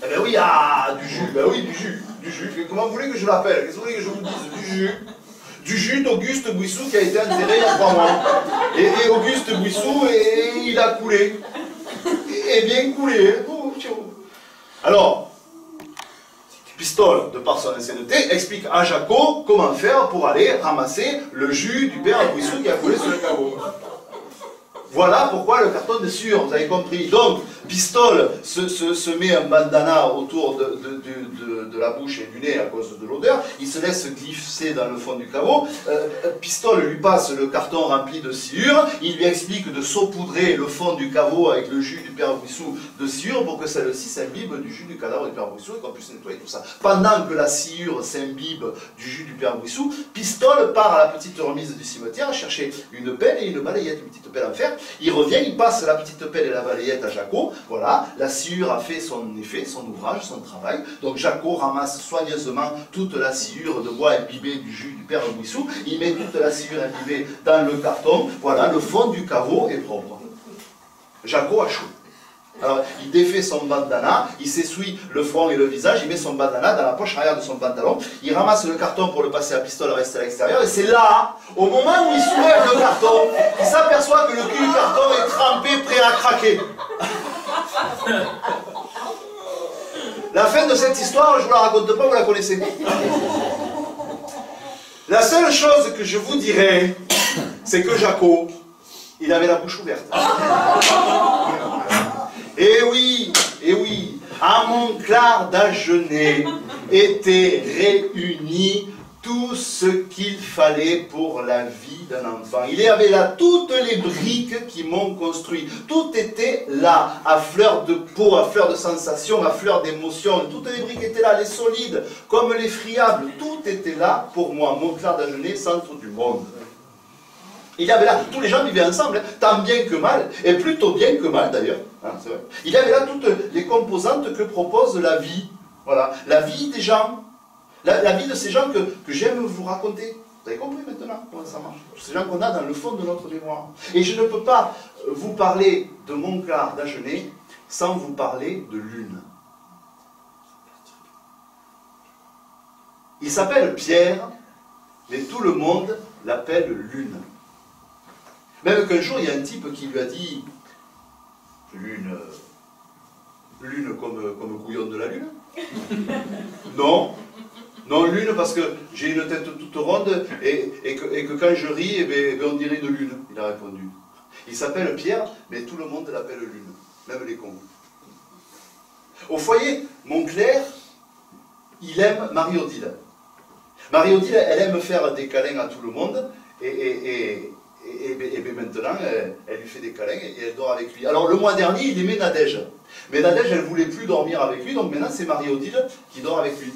Eh bien oui, du jus, ben oui, du jus. Comment vous voulez que je l'appelle? Qu'est-ce que vous voulez que je vous dise? Du jus. Du jus d'Auguste Bouissou qui a été enterré il y a 3 mois. Et Auguste Bouissou, il a coulé. Et bien coulé. Alors, Pistole, de par son ancienneté, explique à Jaco comment faire pour aller ramasser le jus du père Bouissou qui a coulé sur le caveau. Voilà pourquoi le carton de sueur, vous avez compris. Donc, Pistole se met un bandana autour de la bouche et du nez à cause de l'odeur. Il se laisse glisser dans le fond du caveau. Pistole lui passe le carton rempli de sciure. Il lui explique de saupoudrer le fond du caveau avec le jus du père Bouissou de sciure pour que celle-ci s'imbibe du jus du cadavre du père Bouissou et qu'on puisse nettoyer tout ça. Pendant que la sciure s'imbibe du jus du père Bouissou, Pistole part à la petite remise du cimetière chercher une pelle et une balayette, une petite pelle en fer. Il revient, il passe la petite pelle et la balayette à Jaco. Voilà, la sciure a fait son effet, son ouvrage, son travail. Donc Jaco ramasse soigneusement toute la sciure de bois imbibée du jus du père Bouissou. Il met toute la sciure imbibée dans le carton. Voilà, le fond du caveau est propre. Jaco a chaud. Alors, il défait son bandana, il s'essuie le front et le visage, il met son bandana dans la poche arrière de son pantalon, il ramasse le carton pour le passer à Pistole, reste à l'extérieur, et c'est là, au moment où il soulève le carton, il s'aperçoit que le cul du carton est trempé, prêt à craquer. La fin de cette histoire, je ne vous la raconte pas, vous la connaissez. La seule chose que je vous dirai, c'est que Jaco, il avait la bouche ouverte. Et oui, à Montclar d'Agenais était réuni tout ce qu'il fallait pour la vie d'un enfant. Il y avait là toutes les briques qui m'ont construit. Tout était là, à fleur de peau, à fleur de sensation, à fleur d'émotion. Toutes les briques étaient là, les solides, comme les friables. Tout était là pour moi. Montclar d'Agenais, centre du monde. Il y avait là, tous les gens vivaient ensemble, tant bien que mal, et plutôt bien que mal d'ailleurs. Hein, c'est vrai. Il y avait là toutes les composantes que propose la vie. Voilà, la vie des gens, la vie de ces gens que j'aime vous raconter. Vous avez compris maintenant comment ça marche? Ces gens qu'on a dans le fond de notre mémoire. Et je ne peux pas vous parler de Montclar d'Agenais sans vous parler de Lune. Il s'appelle Pierre, mais tout le monde l'appelle Lune. Même qu'un jour, il y a un type qui lui a dit « Lune comme couillon de la lune ?» Non, lune parce que j'ai une tête toute ronde et que quand je ris, on dirait une lune, il a répondu. Il s'appelle Pierre, mais tout le monde l'appelle Lune, même les cons. Au foyer, Montclair, il aime Marie-Odile. Marie-Odile, elle aime faire des câlins à tout le monde et maintenant, elle lui fait des câlins et elle dort avec lui. Alors le mois dernier, il aimait Nadège. Mais Nadège, elle ne voulait plus dormir avec lui, donc maintenant c'est Marie-Odile qui dort avec lui.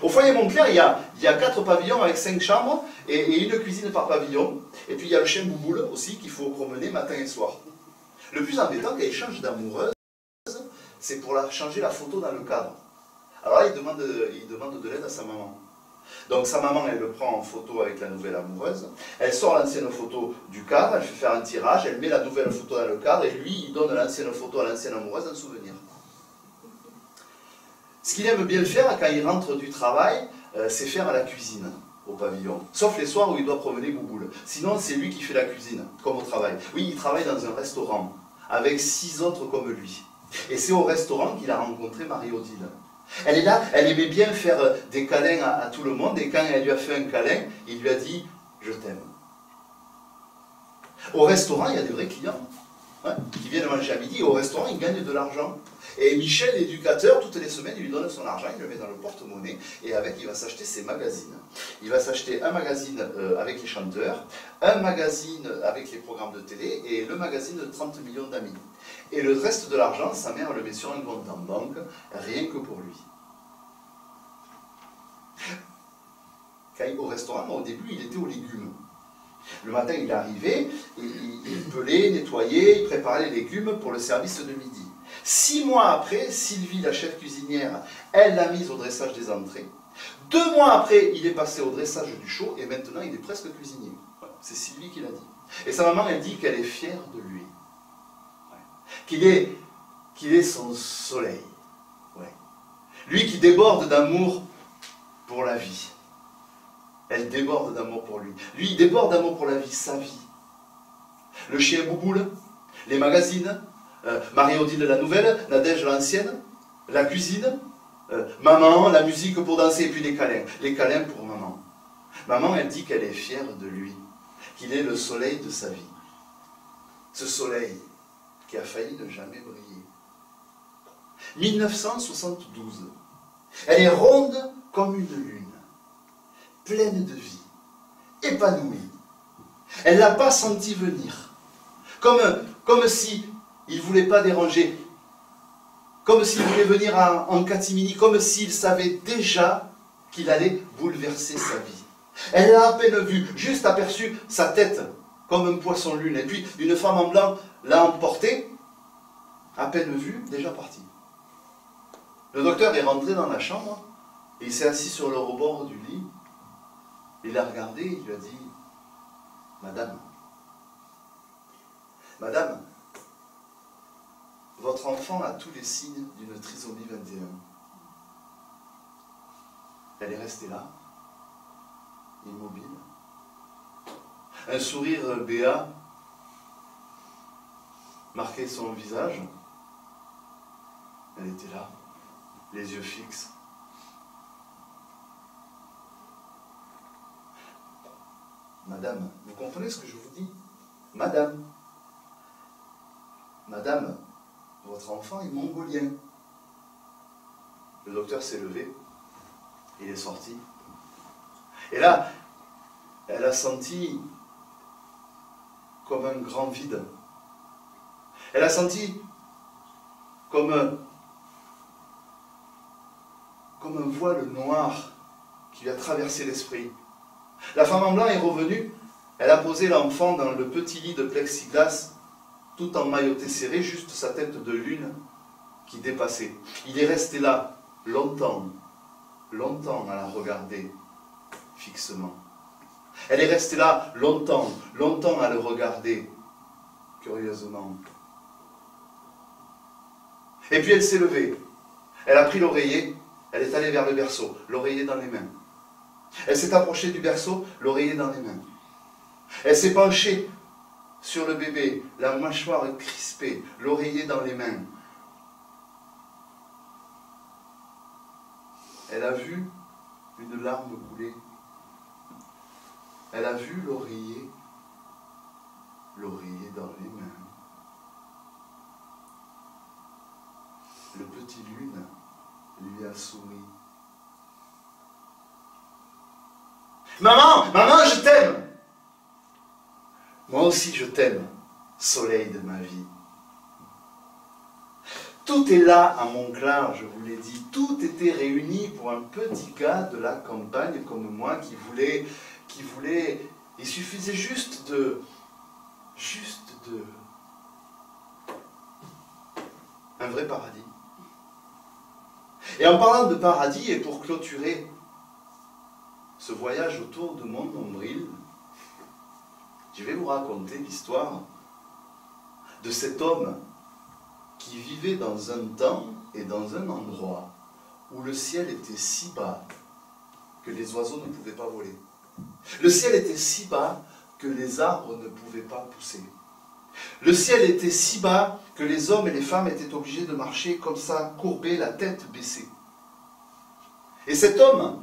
Au foyer Montclair, il y a 4 pavillons avec 5 chambres et une cuisine par pavillon. Et puis il y a le chien Bouboule aussi qu'il faut promener matin et soir. Le plus embêtant, quand il change d'amoureuse, c'est pour changer la photo dans le cadre. Alors là, il demande de l'aide à sa maman. Donc sa maman, elle le prend en photo avec la nouvelle amoureuse, elle sort l'ancienne photo du cadre, elle fait faire un tirage, elle met la nouvelle photo dans le cadre, et lui, il donne l'ancienne photo à l'ancienne amoureuse en souvenir. Ce qu'il aime bien faire quand il rentre du travail, c'est faire à la cuisine, au pavillon. Sauf les soirs où il doit promener Bouboule. Sinon, c'est lui qui fait la cuisine, comme au travail. Oui, il travaille dans un restaurant, avec 6 autres comme lui. Et c'est au restaurant qu'il a rencontré Marie-Odile. Elle est là, elle aimait bien faire des câlins à tout le monde, et quand elle lui a fait un câlin, il lui a dit « Je t'aime ». Au restaurant, il y a des vrais clients qui viennent manger à midi. Au restaurant, ils gagnent de l'argent. Et Michel, l'éducateur, toutes les semaines, il lui donne son argent, il le met dans le porte-monnaie, et avec, il va s'acheter ses magazines. Il va s'acheter un magazine avec les chanteurs, un magazine avec les programmes de télé, et le magazine de 30 millions d'amis. Et le reste de l'argent, sa mère le met sur un compte en banque, rien que pour lui. Quand au restaurant, au début, il était aux légumes. Le matin, il arrivait, il pelait, nettoyait, il préparait les légumes pour le service de midi. 6 mois après, Sylvie, la chef cuisinière, elle l'a mise au dressage des entrées. 2 mois après, il est passé au dressage du chaud et maintenant, il est presque cuisinier. Voilà, c'est Sylvie qui l'a dit. Et sa maman, elle dit qu'elle est fière de lui. Ouais. Qu'il est son soleil. Ouais. Lui qui déborde d'amour pour la vie. Elle déborde d'amour pour lui. Lui, il déborde d'amour pour la vie, sa vie. Le chien Bouboule, les magazines, Marie-Odile la nouvelle, Nadège l'ancienne, la cuisine, maman, la musique pour danser, et puis les câlins. Les câlins pour maman. Maman, elle dit qu'elle est fière de lui, qu'il est le soleil de sa vie. Ce soleil qui a failli ne jamais briller. 1972. Elle est ronde comme une lune, pleine de vie, épanouie. Elle ne l'a pas senti venir, comme si il ne voulait pas déranger, comme s'il voulait venir en catimini, comme s'il savait déjà qu'il allait bouleverser sa vie. Elle l'a à peine vu, juste aperçu sa tête comme un poisson lune, et puis une femme en blanc l'a emporté, à peine vu, déjà parti. Le docteur est rentré dans la chambre, et il s'est assis sur le rebord du lit. Il l'a regardé, il lui a dit « Madame, Madame, votre enfant a tous les signes d'une trisomie 21. » Elle est restée là, immobile. Un sourire béat marquait son visage. Elle était là, les yeux fixes. Madame, vous comprenez ce que je vous dis? Madame, Madame, votre enfant est mongolien. Le docteur s'est levé, il est sorti. Et là, elle a senti comme un grand vide. Elle a senti comme un voile noir qui lui a traversé l'esprit. La femme en blanc est revenue, elle a posé l'enfant dans le petit lit de plexiglas, tout emmailloté serré, juste sa tête de lune qui dépassait. Il est resté là, longtemps, longtemps à la regarder fixement. Elle est restée là, longtemps, longtemps à le regarder, curieusement. Et puis elle s'est levée, elle a pris l'oreiller, elle est allée vers le berceau, l'oreiller dans les mains. Elle s'est approchée du berceau, l'oreiller dans les mains. Elle s'est penchée sur le bébé, la mâchoire crispée, l'oreiller dans les mains. Elle a vu une larme couler. Elle a vu l'oreiller dans les mains. Le petit Lune lui a souri. Maman, maman, je t'aime. Moi aussi je t'aime, soleil de ma vie. Tout est là à Montclar, je vous l'ai dit. Tout était réuni pour un petit gars de la campagne comme moi qui voulait, il suffisait juste de, un vrai paradis. Et en parlant de paradis, et pour clôturer ce voyage autour de mon nombril, je vais vous raconter l'histoire de cet homme qui vivait dans un temps et dans un endroit où le ciel était si bas que les oiseaux ne pouvaient pas voler. Le ciel était si bas que les arbres ne pouvaient pas pousser. Le ciel était si bas que les hommes et les femmes étaient obligés de marcher comme ça, courbés, la tête baissée. Et cet homme,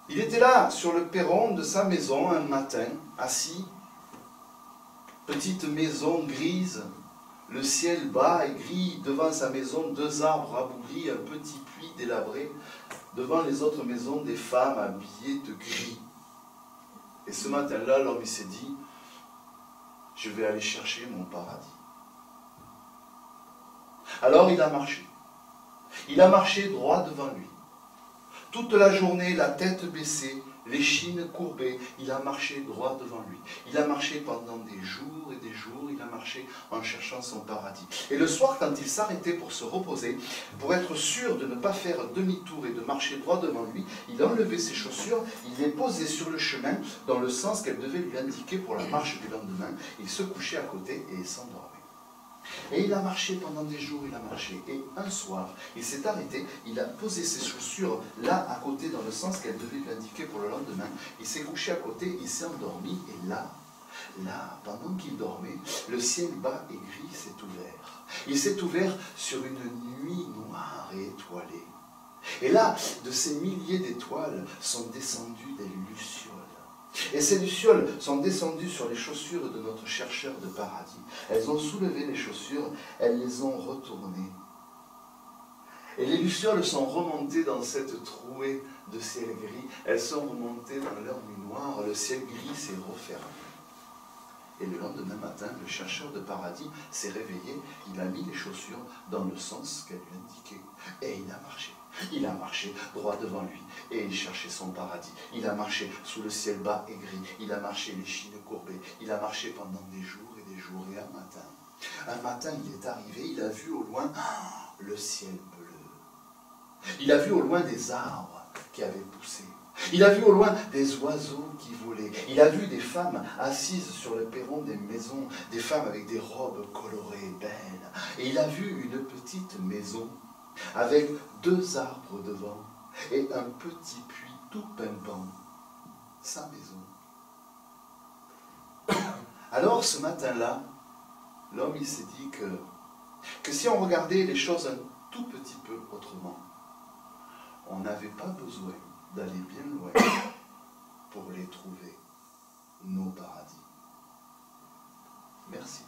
il était là, sur le perron de sa maison, un matin, assis, petite maison grise, le ciel bas et gris, devant sa maison, 2 arbres rabougris, un petit puits délabré, devant les autres maisons, des femmes habillées de gris. Et ce matin-là, l'homme il s'est dit, je vais aller chercher mon paradis. Alors il a marché. Il a marché droit devant lui. Toute la journée, la tête baissée, l'échine courbée, il a marché droit devant lui. Il a marché pendant des jours et des jours, il a marché en cherchant son paradis. Et le soir, quand il s'arrêtait pour se reposer, pour être sûr de ne pas faire demi-tour et de marcher droit devant lui, il enlevait ses chaussures, il les posait sur le chemin dans le sens qu'elles devaient lui indiquer pour la marche du lendemain. Il se couchait à côté et s'endormait. Et il a marché pendant des jours, il a marché. Et un soir, il s'est arrêté, il a posé ses chaussures là à côté dans le sens qu'elles devaient lui indiquer pour le lendemain. Il s'est couché à côté, il s'est endormi et là, pendant qu'il dormait, le ciel bas et gris s'est ouvert. Il s'est ouvert sur une nuit noire et étoilée. Et là, de ces milliers d'étoiles sont descendues des lucioles. Et ces lucioles sont descendues sur les chaussures de notre chercheur de paradis. Elles ont soulevé les chaussures, elles les ont retournées. Et les lucioles sont remontées dans cette trouée de ciel gris. Elles sont remontées dans leur nuit noire, le ciel gris s'est refermé. Et le lendemain matin, le chercheur de paradis s'est réveillé, il a mis les chaussures dans le sens qu'elle lui indiquait. Et il a marché. Il a marché droit devant lui et il cherchait son paradis. Il a marché sous le ciel bas et gris. Il a marché l'échine courbée. Il a marché pendant des jours et des jours. Et un matin, il est arrivé, il a vu au loin le ciel bleu. Il a vu au loin des arbres qui avaient poussé. Il a vu au loin des oiseaux qui volaient. Il a vu des femmes assises sur le perron des maisons, des femmes avec des robes colorées, belles. Et il a vu une petite maison avec 2 arbres devant et un petit puits tout pimpant. Sa maison. Alors ce matin-là, l'homme il s'est dit que si on regardait les choses un tout petit peu autrement, on n'avait pas besoin d'aller bien loin pour les trouver, nos paradis. Merci.